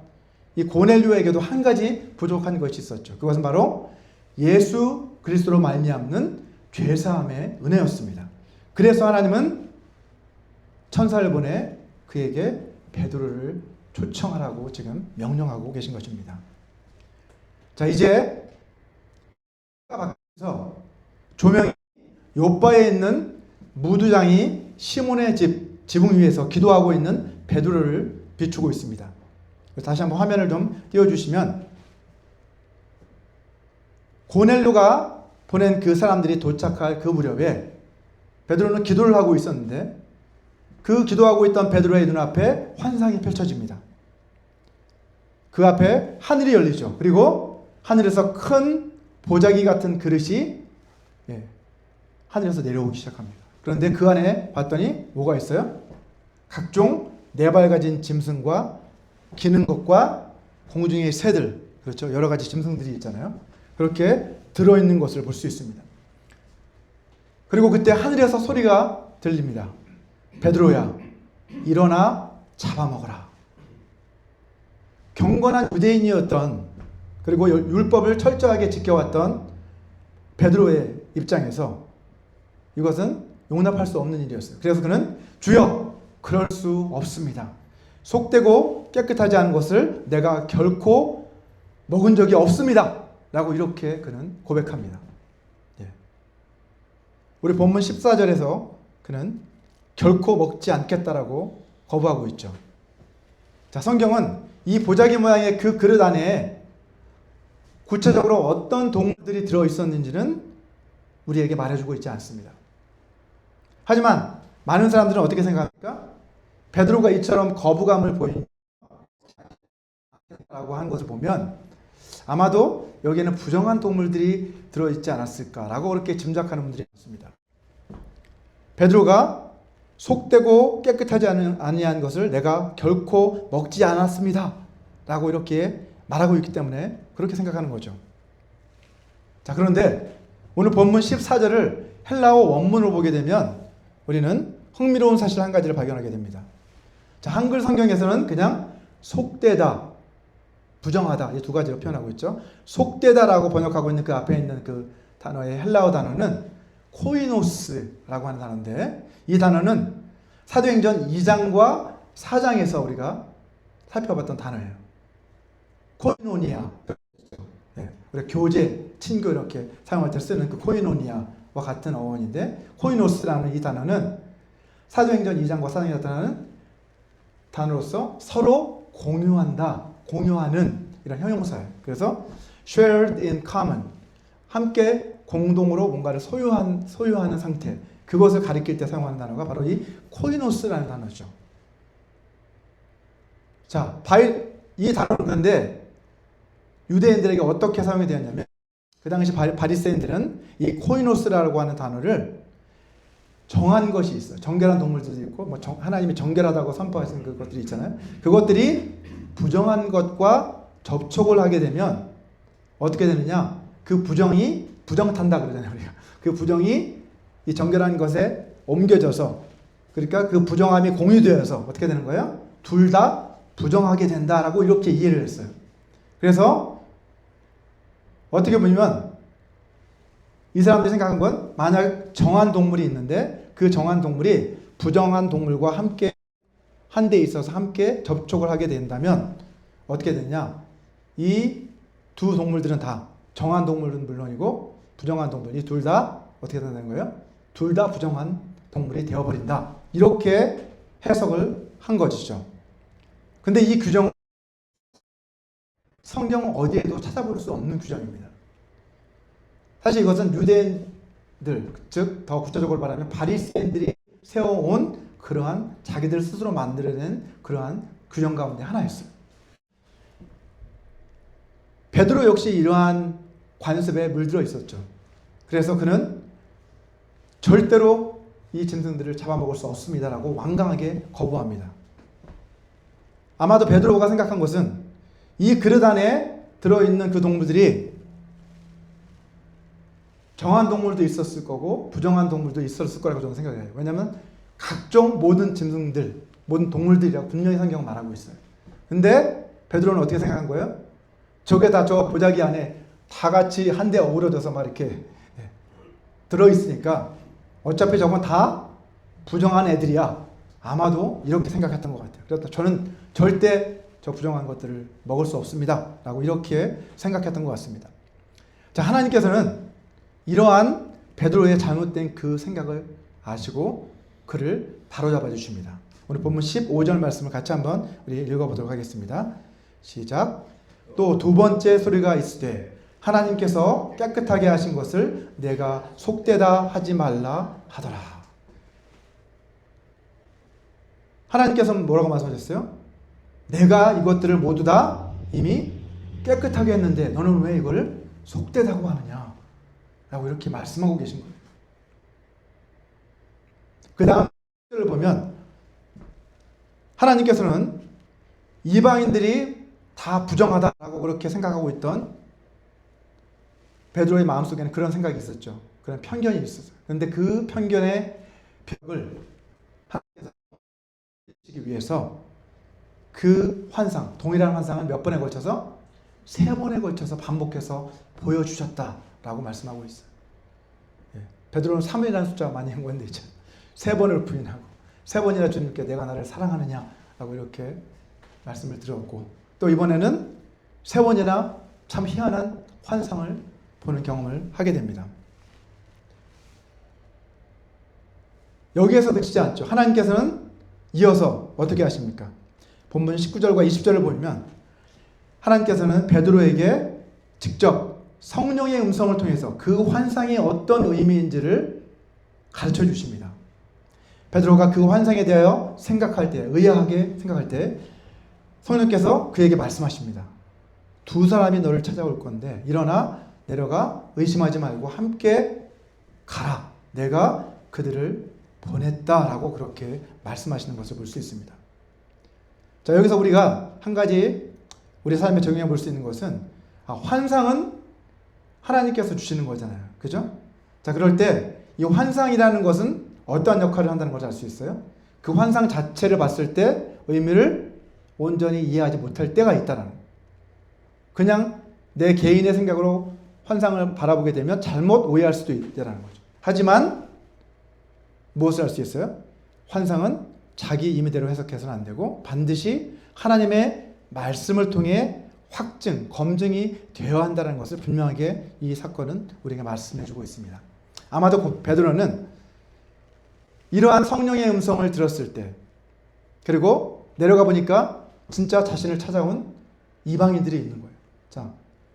이 고넬료에게도 한 가지 부족한 것이 있었죠. 그것은 바로 예수 그리스도로 말미암는 죄사함의 은혜였습니다. 그래서 하나님은 천사를 보내 그에게 베드로를 초청하라고 지금 명령하고 계신 것입니다. 자, 이제 바뀌면서 조명이 요바에 있는 무두장이 시몬의 지붕 위에서 기도하고 있는 베드로를 비추고 있습니다. 다시 한번 화면을 좀 띄워주시면 고넬료가 보낸 그 사람들이 도착할 그 무렵에 베드로는 기도를 하고 있었는데 그 기도하고 있던 베드로의 눈앞에 환상이 펼쳐집니다. 그 앞에 하늘이 열리죠. 그리고 하늘에서 큰 보자기 같은 그릇이 하늘에서 내려오기 시작합니다. 그런데 그 안에 봤더니 뭐가 있어요? 각종 네발 가진 짐승과 기는 것과 공중의 새들, 그렇죠? 여러 가지 짐승들이 있잖아요. 그렇게 들어있는 것을 볼 수 있습니다. 그리고 그때 하늘에서 소리가 들립니다. 베드로야, 일어나 잡아먹어라. 경건한 유대인이었던, 그리고 율법을 철저하게 지켜왔던 베드로의 입장에서 이것은 용납할 수 없는 일이었어요. 그래서 그는 주여, 그럴 수 없습니다. 속되고 깨끗하지 않은 것을 내가 결코 먹은 적이 없습니다. 라고 이렇게 그는 고백합니다. 우리 본문 14절에서 그는 결코 먹지 않겠다라고 거부하고 있죠. 자, 성경은 이 보자기 모양의 그 그릇 안에 구체적으로 어떤 동물들이 들어있었는지는 우리에게 말해주고 있지 않습니다. 하지만 많은 사람들은 어떻게 생각합니까? 베드로가 이처럼 거부감을 보인다고 한 것을 보면 아마도 여기에는 부정한 동물들이 들어있지 않았을까라고 그렇게 짐작하는 분들이 있습니다. 베드로가 속되고 깨끗하지 아니한 것을 내가 결코 먹지 않았습니다 라고 이렇게 말하고 있기 때문에 그렇게 생각하는 거죠. 자, 그런데 오늘 본문 14절을 헬라어 원문으로 보게 되면 우리는 흥미로운 사실 한 가지를 발견하게 됩니다. 자, 한글 성경에서는 그냥 속되다, 부정하다 이 두 가지로 표현하고 있죠. 속되다라고 번역하고 있는 그 앞에 있는 그 단어의 헬라어 단어는 코이노스라고 하는 단어인데, 이 단어는 사도행전 2장과 4장에서 우리가 살펴봤던 단어예요. 코이노니아, 네, 우리 교제, 친교 이렇게 사용할 때 쓰는 그 코이노니아와 같은 어원인데, 코이노스라는 이 단어는 사도행전 2장과 4장에 나타나는 단어로서 서로 공유한다, 공유하는 이런 형용사예요. 그래서 shared in common, 함께 공동으로 뭔가를 소유하는 상태, 그것을 가리킬 때 사용하는 단어가 바로 이 코이노스라는 단어죠. 자, 이 단어는 그런데 유대인들에게 어떻게 사용이 되었냐면, 그 당시 바리새인들은 이 코이노스라고 하는 단어를 정한 것이 있어요. 정결한 동물들도 있고, 뭐 하나님이 정결하다고 선포하시는 그것들이 있잖아요. 그것들이 부정한 것과 접촉을 하게 되면 어떻게 되느냐? 그 부정탄다 그러잖아요, 우리가. 그 부정이 이 정결한 것에 옮겨져서, 그러니까 그 부정함이 공유되어서 어떻게 되는 거예요? 둘 다 부정하게 된다라고 이렇게 이해를 했어요. 그래서 어떻게 보면 이 사람들이 생각한 건, 만약 정한 동물이 있는데 그 정한 동물이 부정한 동물과 함께 한 데 있어서 함께 접촉을 하게 된다면 어떻게 되느냐? 이 두 동물들은 다, 정한 동물은 물론이고 부정한 동물, 이 둘 다 어떻게 된다는 거예요? 둘 다 부정한 동물이 되어버린다. 이렇게 해석을 한 것이죠. 근데 이 규정, 성경 어디에도 찾아볼 수 없는 규정입니다. 사실 이것은 유대인들, 즉 더 구체적으로 말하면 바리새인들이 세워온 그러한 자기들 스스로 만들어낸 그러한 규정 가운데 하나였어요. 베드로 역시 이러한 관습에 물들어 있었죠. 그래서 그는 절대로 이 짐승들을 잡아먹을 수 없습니다라고 완강하게 거부합니다. 아마도 베드로가 생각한 것은 이 그릇 안에 들어있는 그 동물들이 정한 동물도 있었을 거고 부정한 동물도 있었을 거라고 저는 생각해요. 왜냐하면 각종 모든 짐승들, 모든 동물들이라고 분명히 성경은 말하고 있어요. 근데 베드로는 어떻게 생각한 거예요? 저게 다 저 보자기 안에 다 같이 한데 어우러져서 막 이렇게 들어있으니까 어차피 저건 다 부정한 애들이야. 아마도 이렇게 생각했던 것 같아요. 그래서 저는 절대 저 부정한 것들을 먹을 수 없습니다 라고 이렇게 생각했던 것 같습니다. 자, 하나님께서는 이러한 베드로의 잘못된 그 생각을 아시고 그를 바로잡아 주십니다. 오늘 본문 15절 말씀을 같이 한번 우리 읽어보도록 하겠습니다. 시작. 또 두 번째 소리가 있으되 하나님께서 깨끗하게 하신 것을 내가 속되다 하지 말라 하더라. 하나님께서는 뭐라고 말씀하셨어요? 내가 이것들을 모두 다 이미 깨끗하게 했는데 너는 왜 이걸 속되다고 하느냐 라고 이렇게 말씀하고 계신 거예요. 그 다음 을 보면 하나님께서는 이방인들이 다 부정하다라고 그렇게 생각하고 있던 베드로의 마음속에는 그런 생각이 있었죠. 그런 편견이 있었어요. 그런데 그 편견의 벽을 하나님께서 치기 위해서 그 환상, 동일한 환상을 몇 번에 걸쳐서 3번에 걸쳐서 반복해서 보여주셨다라고 말씀하고 있어요. 베드로는 3이라는 숫자가 많이 연관되어 있죠. 3번을 부인하고 3번이나 주님께 내가 나를 사랑하느냐라고 이렇게 말씀을 드렸고, 또 이번에는 3번이나 참 희한한 환상을 보는 경험을 하게 됩니다. 여기에서 그치지 않죠. 하나님께서는 이어서 어떻게 하십니까? 본문 19절과 20절을 보면 하나님께서는 베드로에게 직접 성령의 음성을 통해서 그 환상이 어떤 의미인지를 가르쳐 주십니다. 베드로가 그 환상에 대하여 생각할 때, 의아하게 생각할 때 성령께서 그에게 말씀하십니다. 2 사람이 너를 찾아올 건데 일어나 내려가 의심하지 말고 함께 가라. 내가 그들을 보냈다라고 그렇게 말씀하시는 것을 볼 수 있습니다. 자, 여기서 우리가 한 가지 우리 삶에 적용해 볼 수 있는 것은 환상은 하나님께서 주시는 거잖아요. 그죠? 자, 그럴 때 이 환상이라는 것은 어떠한 역할을 한다는 걸 알 수 있어요? 그 환상 자체를 봤을 때 의미를 온전히 이해하지 못할 때가 있다는 거예요. 그냥 내 개인의 생각으로 환상을 바라보게 되면 잘못 오해할 수도 있다는 거죠. 하지만 무엇을 할 수 있어요? 환상은 자기 임의대로 해석해서는 안 되고 반드시 하나님의 말씀을 통해 확증, 검증이 되어야 한다는 것을 분명하게 이 사건은 우리에게 말씀해 주고 있습니다. 아마도 베드로는 이러한 성령의 음성을 들었을 때, 그리고 내려가 보니까 진짜 자신을 찾아온 이방인들이 있는 거예요. 자,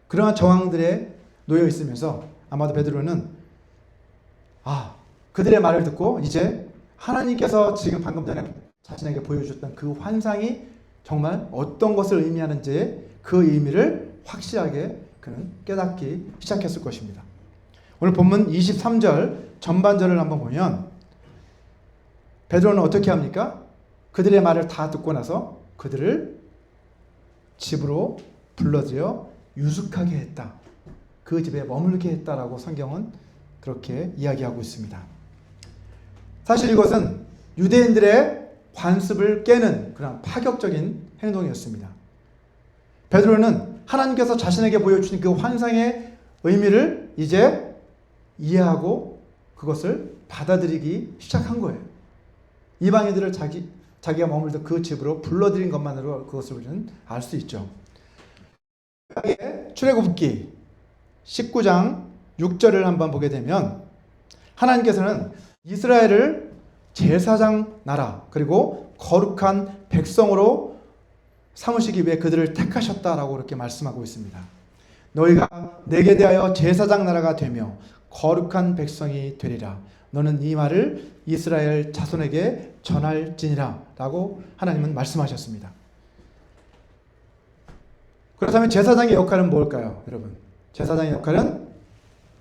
그러한 정황들에 놓여 있으면서 아마도 베드로는 그들의 말을 듣고 이제 하나님께서 지금 방금 전에 자신에게 보여주셨던 그 환상이 정말 어떤 것을 의미하는지 그 의미를 확실하게 그는 깨닫기 시작했을 것입니다. 오늘 본문 23절 전반절을 한번 보면 베드로는 어떻게 합니까? 그들의 말을 다 듣고 나서 그들을 집으로 불러들여 유숙하게 했다. 그 집에 머물게 했다라고 성경은 그렇게 이야기하고 있습니다. 사실 이것은 유대인들의 관습을 깨는 그런 파격적인 행동이었습니다. 베드로는 하나님께서 자신에게 보여주신 그 환상의 의미를 이제 이해하고 그것을 받아들이기 시작한 거예요. 이방인들을 자기가 머물던 그 집으로 불러들인 것만으로 그것을 우리는 알 수 있죠. 출애굽기 19장 6절을 한번 보게 되면 하나님께서는 이스라엘을 제사장 나라 그리고 거룩한 백성으로 삼으시기 위해 그들을 택하셨다라고 그렇게 말씀하고 있습니다. 너희가 내게 대하여 제사장 나라가 되며 거룩한 백성이 되리라. 너는 이 말을 이스라엘 자손에게 전할지니라 라고 하나님은 말씀하셨습니다. 그렇다면 제사장의 역할은 뭘까요, 여러분? 제사장의 역할은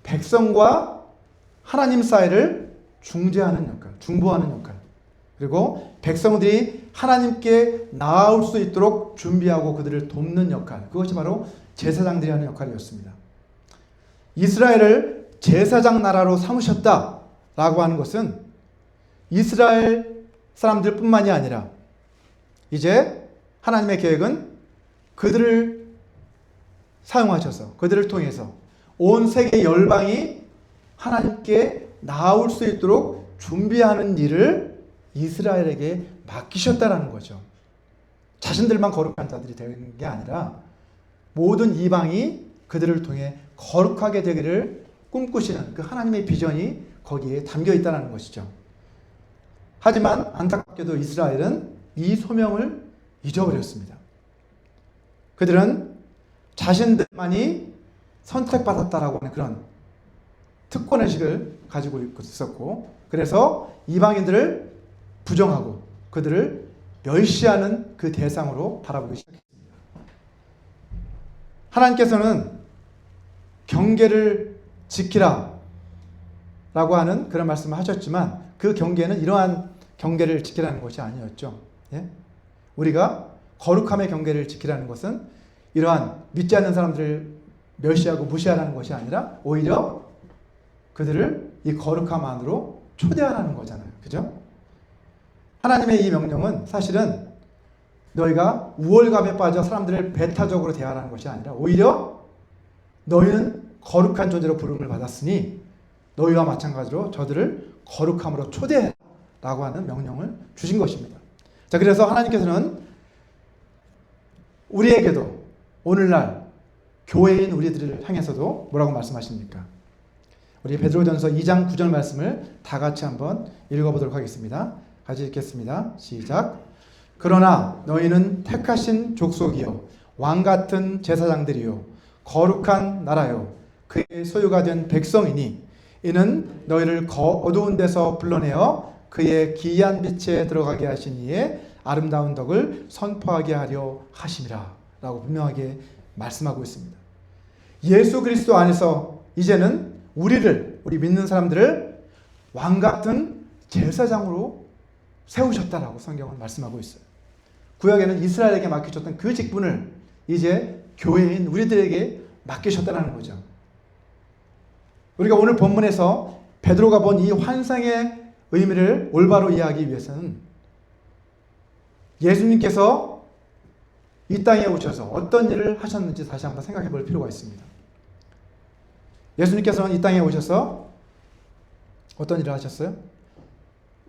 백성과 하나님 사이를 중재하는 역할, 중보하는 역할, 그리고 백성들이 하나님께 나아올 수 있도록 준비하고 그들을 돕는 역할, 그것이 바로 제사장들이 하는 역할이었습니다. 이스라엘을 제사장 나라로 삼으셨다라고 하는 것은 이스라엘 사람들뿐만이 아니라 이제 하나님의 계획은 그들을 사용하셔서 그들을 통해서 온 세계 열방이 하나님께 나아올 수 있도록 준비하는 일을 이스라엘에게 맡기셨다라는 거죠. 자신들만 거룩한 자들이 되는 게 아니라 모든 이방이 그들을 통해 거룩하게 되기를 꿈꾸시는 그 하나님의 비전이 거기에 담겨 있다는 것이죠. 하지만 안타깝게도 이스라엘은 이 소명을 잊어버렸습니다. 그들은 자신들만이 선택받았다라고 하는 그런 특권의식을 가지고 있었고, 그래서 이방인들을 부정하고 그들을 멸시하는 그 대상으로 바라보기 시작했습니다. 하나님께서는 경계를 지키라 라고 하는 그런 말씀을 하셨지만 그 경계는 이러한 경계를 지키라는 것이 아니었죠. 예? 우리가 거룩함의 경계를 지키라는 것은 이러한 믿지 않는 사람들을 멸시하고 무시하라는 것이 아니라 오히려 그들을 이 거룩함 안으로 초대하라는 거잖아요. 그죠? 하나님의 이 명령은 사실은 너희가 우월감에 빠져 사람들을 배타적으로 대하라는 것이 아니라 오히려 너희는 거룩한 존재로 부름을 받았으니 너희와 마찬가지로 저들을 거룩함으로 초대해라라고 하는 명령을 주신 것입니다. 자, 그래서 하나님께서는 우리에게도 오늘날 교회인 우리들을 향해서도 뭐라고 말씀하십니까? 우리 베드로전서 2장 9절 말씀을 다 같이 한번 읽어보도록 하겠습니다. 같이 읽겠습니다. 시작. 그러나 너희는 택하신 족속이요 왕같은 제사장들이요 거룩한 나라요 그의 소유가 된 백성이니 이는 너희를 어두운 데서 불러내어 그의 기이한 빛에 들어가게 하신 이의 아름다운 덕을 선포하게 하려 하심이라 라고 분명하게 말씀하고 있습니다. 예수 그리스도 안에서 이제는 우리 믿는 사람들을 왕같은 제사장으로 세우셨다라고 성경은 말씀하고 있어요. 구약에는 이스라엘에게 맡기셨던 그 직분을 이제 교회인 우리들에게 맡기셨다는 거죠. 우리가 오늘 본문에서 베드로가 본 이 환상의 의미를 올바로 이해하기 위해서는 예수님께서 이 땅에 오셔서 어떤 일을 하셨는지 다시 한번 생각해 볼 필요가 있습니다. 예수님께서는 이 땅에 오셔서 어떤 일을 하셨어요?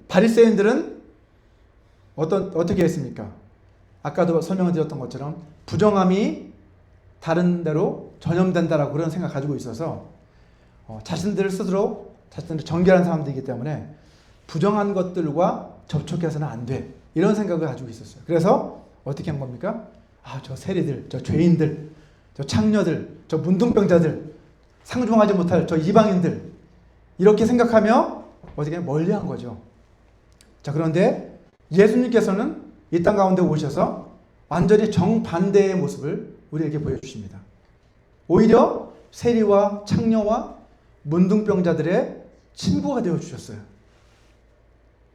바리새인들은 어떻게 했습니까? 아까도 설명을 드렸던 것처럼 부정함이 다른 데로 전염된다라고 그런 생각 가지고 있어서 자신들 스스로 자신들을 정결한 사람들이기 때문에 부정한 것들과 접촉해서는 안 돼. 이런 생각을 가지고 있었어요. 그래서 어떻게 한 겁니까? 저 세리들, 저 죄인들, 저 창녀들, 저 문둥병자들, 상종하지 못할 저 이방인들, 이렇게 생각하며 어떻게 멀리한 거죠. 자, 그런데 예수님께서는 이 땅 가운데 오셔서 완전히 정반대의 모습을 우리에게 보여주십니다. 오히려 세리와 창녀와 문둥병자들의 친구가 되어주셨어요.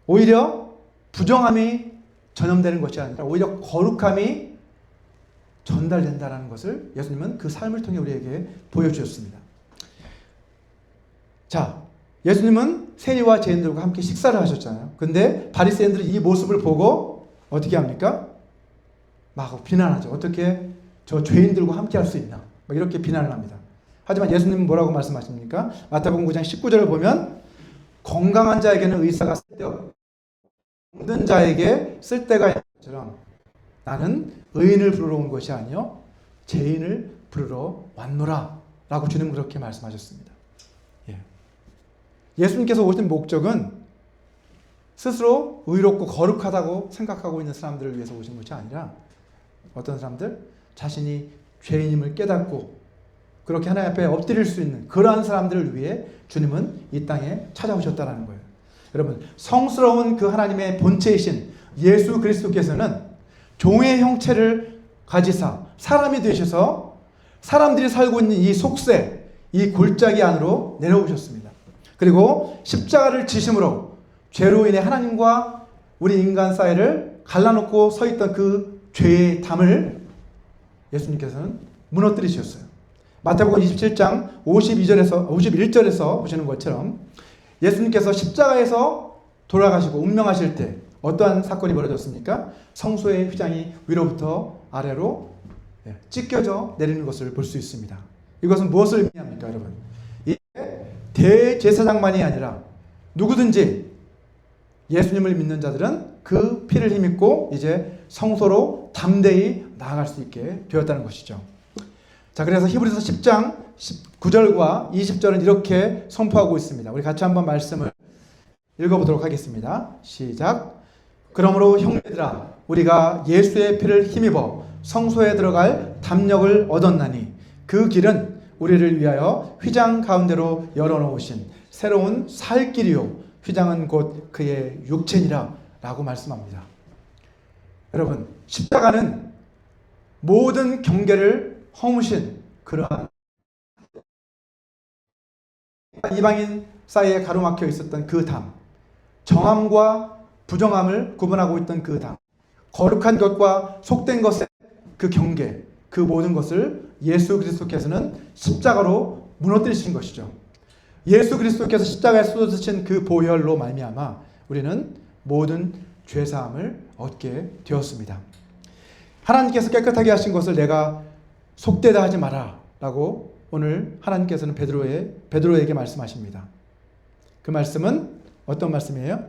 오히려 부정함이 전염되는 것이 아니라 오히려 거룩함이 전달된다는 것을 예수님은 그 삶을 통해 우리에게 보여주셨습니다. 자, 예수님은 세리와 죄인들과 함께 식사를 하셨잖아요. 근데 바리새인들은 이 모습을 보고 어떻게 합니까? 막 비난하죠. 어떻게 저 죄인들과 함께 할 수 있나? 이렇게 비난을 합니다. 하지만 예수님은 뭐라고 말씀하십니까? 마태복음 9장 19절을 보면 건강한 자에게는 의사가 쓸데없고 병든 자에게 쓸데가 있는 것처럼 나는 의인을 부르러 온 것이 아니요 죄인을 부르러 왔노라 라고 주님 그렇게 말씀하셨습니다. 예수님께서 오신 목적은 스스로 의롭고 거룩하다고 생각하고 있는 사람들을 위해서 오신 것이 아니라 어떤 사람들? 자신이 죄인임을 깨닫고 그렇게 하나님 앞에 엎드릴 수 있는 그러한 사람들을 위해 주님은 이 땅에 찾아오셨다는 거예요. 여러분, 성스러운 그 하나님의 본체이신 예수 그리스도께서는 종의 형체를 가지사 사람이 되셔서 사람들이 살고 있는 이 속세, 이 골짜기 안으로 내려오셨습니다. 그리고 십자가를 지심으로 죄로 인해 하나님과 우리 인간 사이를 갈라놓고 서 있던 그 죄의 담을 예수님께서는 무너뜨리셨어요. 마태복음 27장 51절에서 보시는 것처럼 예수님께서 십자가에서 돌아가시고 운명하실 때 어떠한 사건이 벌어졌습니까? 성소의 휘장이 위로부터 아래로 찢겨져 내리는 것을 볼 수 있습니다. 이것은 무엇을 의미합니까, 여러분? 이게 대제사장만이 아니라 누구든지 예수님을 믿는 자들은 그 피를 힘입고 이제 성소로 담대히 나아갈 수 있게 되었다는 것이죠. 자, 그래서 히브리서 10장 19절과 20절은 이렇게 선포하고 있습니다. 우리 같이 한번 말씀을 읽어보도록 하겠습니다. 시작. 그러므로 형제들아, 우리가 예수의 피를 힘입어 성소에 들어갈 담력을 얻었나니 그 길은 우리를 위하여 휘장 가운데로 열어놓으신 새로운 살 길이요 휘장은 곧 그의 육체니라 라고 말씀합니다. 여러분, 십자가는 모든 경계를 허무신 그러한 이방인 사이에 가로막혀 있었던 그 담, 정함과 부정함을 구분하고 있던 그 담, 거룩한 것과 속된 것의 그 경계, 그 모든 것을 예수 그리스도께서는 십자가로 무너뜨리신 것이죠. 예수 그리스도께서 십자가에 쏟으신 그 보혈로 말미암아 우리는 모든 죄사함을 얻게 되었습니다. 하나님께서 깨끗하게 하신 것을 내가 속되다 하지 마라 라고 오늘 하나님께서는 베드로에게 말씀하십니다. 그 말씀은 어떤 말씀이에요?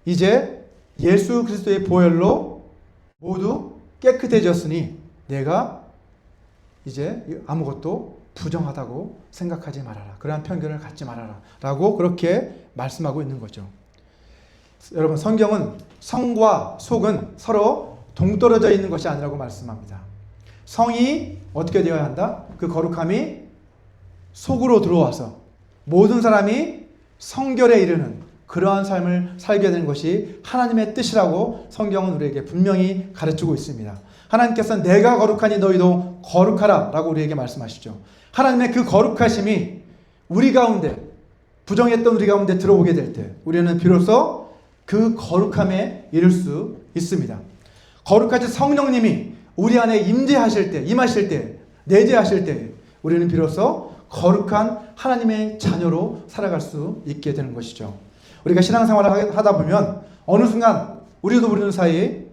이제 예수 그리스도의 보혈로 모두 깨끗해졌으니 내가 이제 아무것도 부정하다고 생각하지 말아라. 그러한 편견을 갖지 말아라 라고 그렇게 말씀하고 있는 거죠. 여러분, 성경은 성과 속은 서로 동떨어져 있는 것이 아니라고 말씀합니다. 성이 어떻게 되어야 한다? 그 거룩함이 속으로 들어와서 모든 사람이 성결에 이르는 그러한 삶을 살게 되는 것이 하나님의 뜻이라고 성경은 우리에게 분명히 가르치고 있습니다. 하나님께서는 내가 거룩하니 너희도 거룩하라 라고 우리에게 말씀하시죠. 하나님의 그 거룩하심이 우리 가운데, 부정했던 우리 가운데 들어오게 될 때 우리는 비로소 그 거룩함에 이를 수 있습니다. 거룩하신 성령님이 우리 안에 임하실 때, 내재하실 때 우리는 비로소 거룩한 하나님의 자녀로 살아갈 수 있게 되는 것이죠. 우리가 신앙생활을 하다 보면 어느 순간 우리도 모르는 사이에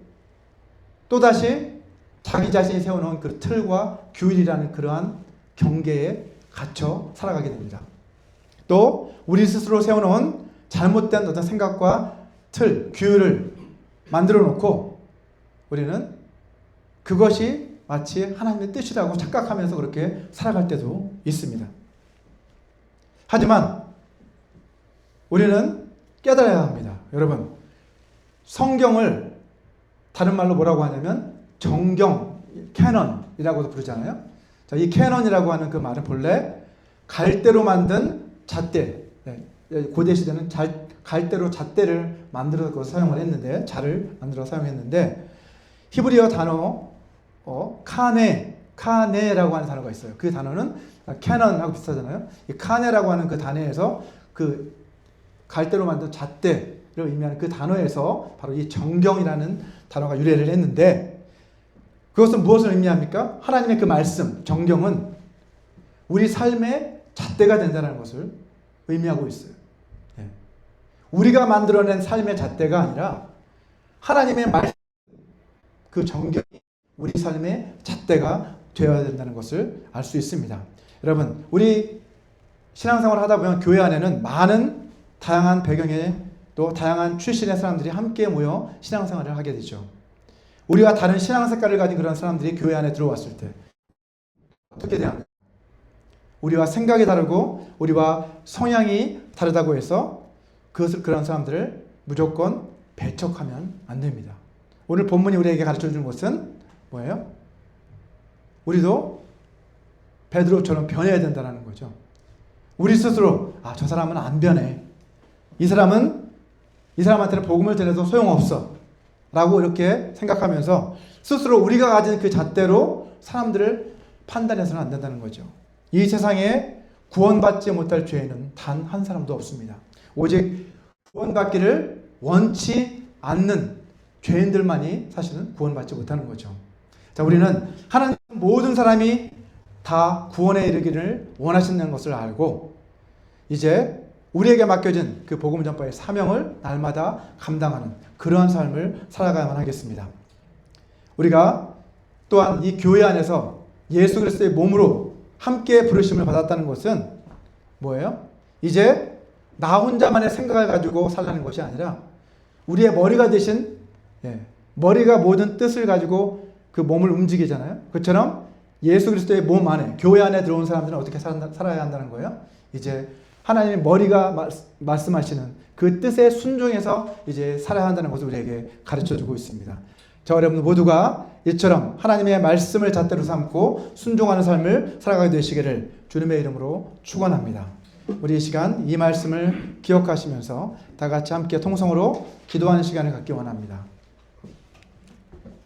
또다시 자기 자신이 세워놓은 그 틀과 규율이라는 그러한 경계에 갇혀 살아가게 됩니다. 또 우리 스스로 세워놓은 잘못된 어떤 생각과 틀, 규율을 만들어 놓고 우리는 그것이 마치 하나님의 뜻이라고 착각하면서 그렇게 살아갈 때도 있습니다. 하지만 우리는 깨달아야 합니다. 여러분, 성경을 다른 말로 뭐라고 하냐면 정경, 캐넌이라고도 부르잖아요. 자, 이 캐넌이라고 하는 그 말은 본래 갈대로 만든 잣대, 고대 시대는 갈대로 잣대를 만들어서 사용을 했는데, 자를 만들어 사용했는데, 히브리어 단어 카네라고 하는 단어가 있어요. 그 단어는 캐넌하고 비슷하잖아요. 이 카네라고 하는 그 단어에서 그 갈대로 만든 잣대를 의미하는 그 단어에서 바로 이 정경이라는 단어가 유래를 했는데, 그것은 무엇을 의미합니까? 하나님의 그 말씀, 정경은 우리 삶의 잣대가 된다는 것을 의미하고 있어요. 우리가 만들어낸 삶의 잣대가 아니라 하나님의 말씀, 그 정경이 우리 삶의 잣대가 되어야 된다는 것을 알 수 있습니다. 여러분, 우리 신앙생활을 하다 보면 교회 안에는 많은 다양한 배경의 또 다양한 출신의 사람들이 함께 모여 신앙생활을 하게 되죠. 우리가 다른 신앙 색깔을 가진 그런 사람들이 교회 안에 들어왔을 때 어떻게 되냐? 우리와 생각이 다르고 우리와 성향이 다르다고 해서 그런 사람들을 무조건 배척하면 안 됩니다. 오늘 본문이 우리에게 가르쳐주는 것은 뭐예요? 우리도 베드로처럼 변해야 된다는 거죠. 우리 스스로 저 사람은 안 변해. 이 사람한테는 복음을 전해도 소용없어 라고 이렇게 생각하면서 스스로 우리가 가진 그 잣대로 사람들을 판단해서는 안 된다는 거죠. 이 세상에 구원받지 못할 죄인은 단 한 사람도 없습니다. 오직 구원받기를 원치 않는 죄인들만이 사실은 구원받지 못하는 거죠. 자, 우리는 하나님 모든 사람이 다 구원에 이르기를 원하신다는 것을 알고 이제 우리에게 맡겨진 그 복음 전파의 사명을 날마다 감당하는 그러한 삶을 살아가야만 하겠습니다. 우리가 또한 이 교회 안에서 예수 그리스도의 몸으로 함께 부르심을 받았다는 것은 뭐예요? 이제 나 혼자만의 생각을 가지고 살라는 것이 아니라 우리의 머리가 되신 머리가 모든 뜻을 가지고 그 몸을 움직이잖아요. 그처럼 예수 그리스도의 몸 안에, 교회 안에 들어온 사람들은 어떻게 살아야 한다는 거예요? 이제 하나님의 머리가 말씀하시는 그 뜻에 순종해서 이제 살아야 한다는 것을 우리에게 가르쳐주고 있습니다. 저 여러분 모두가 이처럼 하나님의 말씀을 잣대로 삼고 순종하는 삶을 살아가게 되시기를 주님의 이름으로 축원합니다. 우리 이 시간 이 말씀을 기억하시면서 다 같이 함께 통성으로 기도하는 시간을 갖기 원합니다.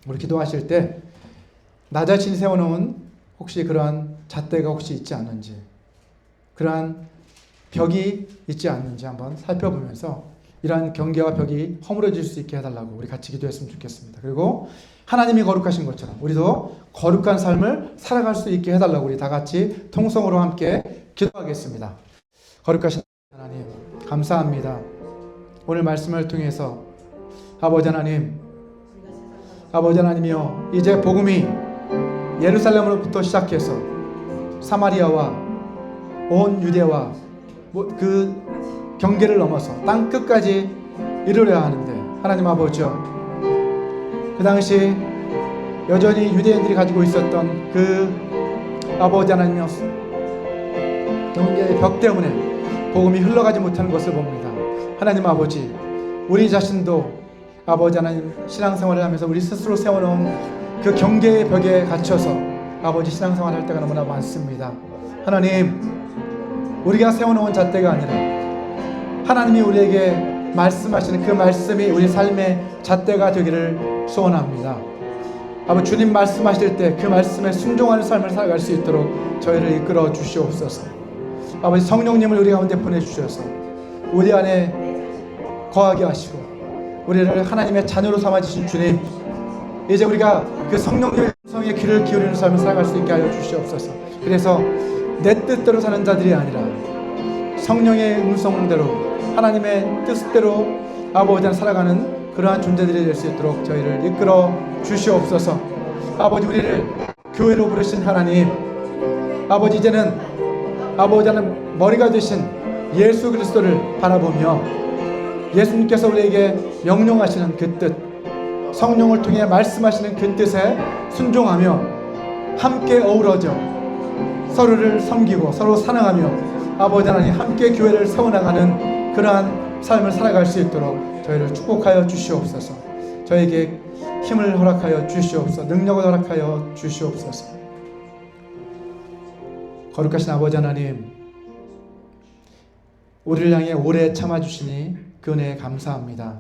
우리 기도하실 때 나 자신이 세워놓은 혹시 그러한 잣대가 혹시 있지 않는지, 그러한 벽이 있지 않는지 한번 살펴보면서 이러한 경계와 벽이 허물어질 수 있게 해달라고 우리 같이 기도했으면 좋겠습니다. 그리고 하나님이 거룩하신 것처럼 우리도 거룩한 삶을 살아갈 수 있게 해달라고 우리 다 같이 통성으로 함께 기도하겠습니다. 거룩하신 하나님 감사합니다. 오늘 말씀을 통해서 아버지 하나님이여, 이제 복음이 예루살렘으로부터 시작해서 사마리아와 온 유대와 그 경계를 넘어서 땅 끝까지 이르러야 하는데, 하나님 아버지여, 그 당시 여전히 유대인들이 가지고 있었던 그 아버지 하나님이여, 경계의 벽 때문에 복음이 흘러가지 못하는 것을 봅니다. 하나님 아버지, 우리 자신도 아버지 하나님 신앙생활을 하면서 우리 스스로 세워놓은 그 경계의 벽에 갇혀서 아버지 신앙생활을 할 때가 너무나 많습니다. 하나님, 우리가 세워놓은 잣대가 아니라 하나님이 우리에게 말씀하시는 그 말씀이 우리 삶의 잣대가 되기를 소원합니다. 아버지, 주님 말씀하실 때 그 말씀에 순종하는 삶을 살아갈 수 있도록 저희를 이끌어 주시옵소서. 아버지, 성령님을 우리 가운데 보내주셔서 우리 안에 거하게 하시고 우리를 하나님의 자녀로 삼아주신 주님, 이제 우리가 그 성령님의 음성에 귀를 기울이는 삶을 살아갈 수 있게 하여 주시옵소서. 그래서 내 뜻대로 사는 자들이 아니라 성령의 음성대로 하나님의 뜻대로 아버지 안에 살아가는 그러한 존재들이 될 수 있도록 저희를 이끌어 주시옵소서. 아버지, 우리를 교회로 부르신 하나님, 아버지, 이제는 아버지 안에 머리가 되신 예수 그리스도를 바라보며 예수님께서 우리에게 명령하시는 그 뜻, 성령을 통해 말씀하시는 그 뜻에 순종하며 함께 어우러져 서로를 섬기고 서로 사랑하며 아버지 하나님 함께 교회를 세워나가는 그러한 삶을 살아갈 수 있도록 저희를 축복하여 주시옵소서. 저에게 힘을 허락하여 주시옵소서. 능력을 허락하여 주시옵소서. 거룩하신 아버지 하나님, 우리를 향해 오래 참아주시니 그 은혜에 감사합니다.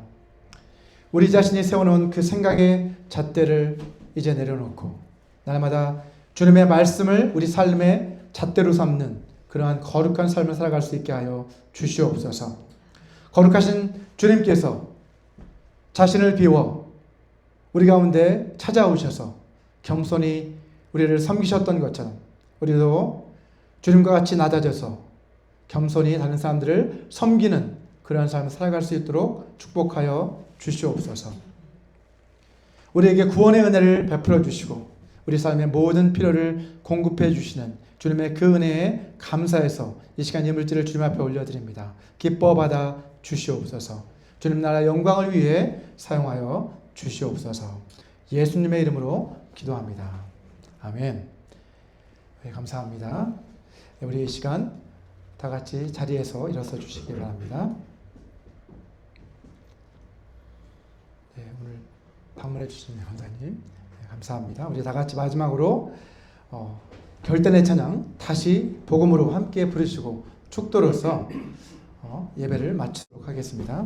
우리 자신이 세워놓은 그 생각의 잣대를 이제 내려놓고 날마다 주님의 말씀을 우리 삶의 잣대로 삼는 그러한 거룩한 삶을 살아갈 수 있게 하여 주시옵소서. 거룩하신 주님께서 자신을 비워 우리 가운데 찾아오셔서 겸손히 우리를 섬기셨던 것처럼 우리도 주님과 같이 낮아져서 겸손히 다른 사람들을 섬기는 그러한 삶을 살아갈 수 있도록 축복하여 주시옵소서. 우리에게 구원의 은혜를 베풀어 주시고 우리 삶의 모든 필요를 공급해 주시는 주님의 그 은혜에 감사해서 이 시간 예물들을 주님 앞에 올려드립니다. 기뻐 받아 주시옵소서. 주님 나라 영광을 위해 사용하여 주시옵소서. 예수님의 이름으로 기도합니다. 아멘. 네, 감사합니다. 네, 우리 이 시간 다 같이 자리에서 일어서 주시기 바랍니다. 네, 오늘 방문해 주신 원장님, 네, 감사합니다. 우리 다 같이 마지막으로 결단의 찬양 다시 복음으로 함께 부르시고 축도로서 예배를 마치도록 하겠습니다.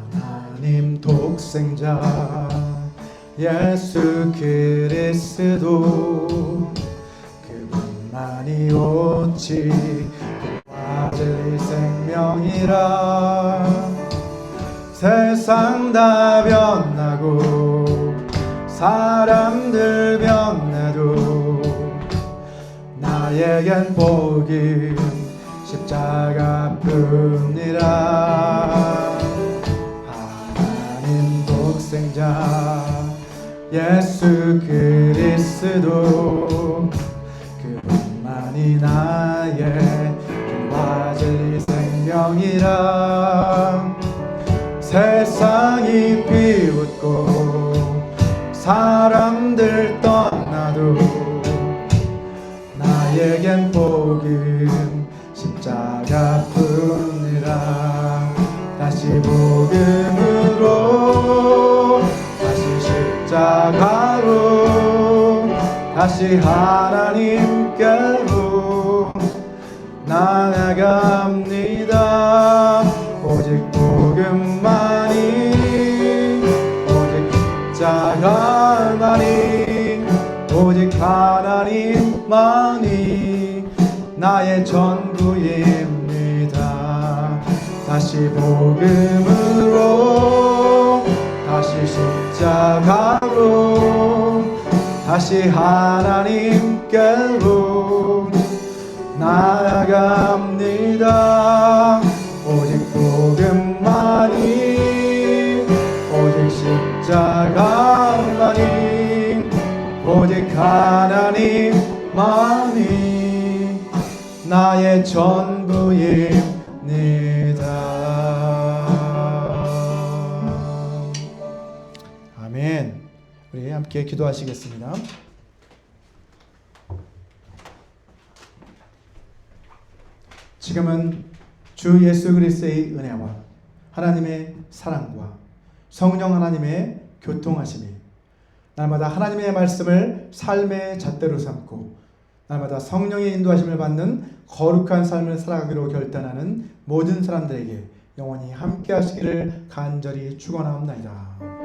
하나님 독생자 예수 그리스도 그분만이 오직 그와 진리 생명이라. 세상 다 변하고 사람들 변해도 나에겐 복음 십자가뿐이라. 하나님 독생자 예수 그리스도 그분만이 나의 길과 진리 생명이라. 세상이 비웃고 사람들 떠나도 나에겐 복음 십자가뿐이라. 다시 복음으로 다시 십자가로 다시 하나님께로 나아갑니다. 오직 복음만이 오직 십자가만이 오직 하나님만이 나의 전부입니다. 다시 복음으로 다시 십자가로 다시 하나님께로 나아갑니다. 오직 복음만이 오직 십자가만이 오직 하나님만이 나의 전부입니다. 아멘. 우리 함께 기도하시겠습니다. 지금은 주 예수 그리스도의 은혜와 하나님의 사랑과 성령 하나님의 교통하심이 날마다 하나님의 말씀을 삶의 잣대로 삼고 날마다 성령의 인도하심을 받는 거룩한 삶을 살아가기로 결단하는 모든 사람들에게 영원히 함께 하시기를 간절히 축원하옵나이다.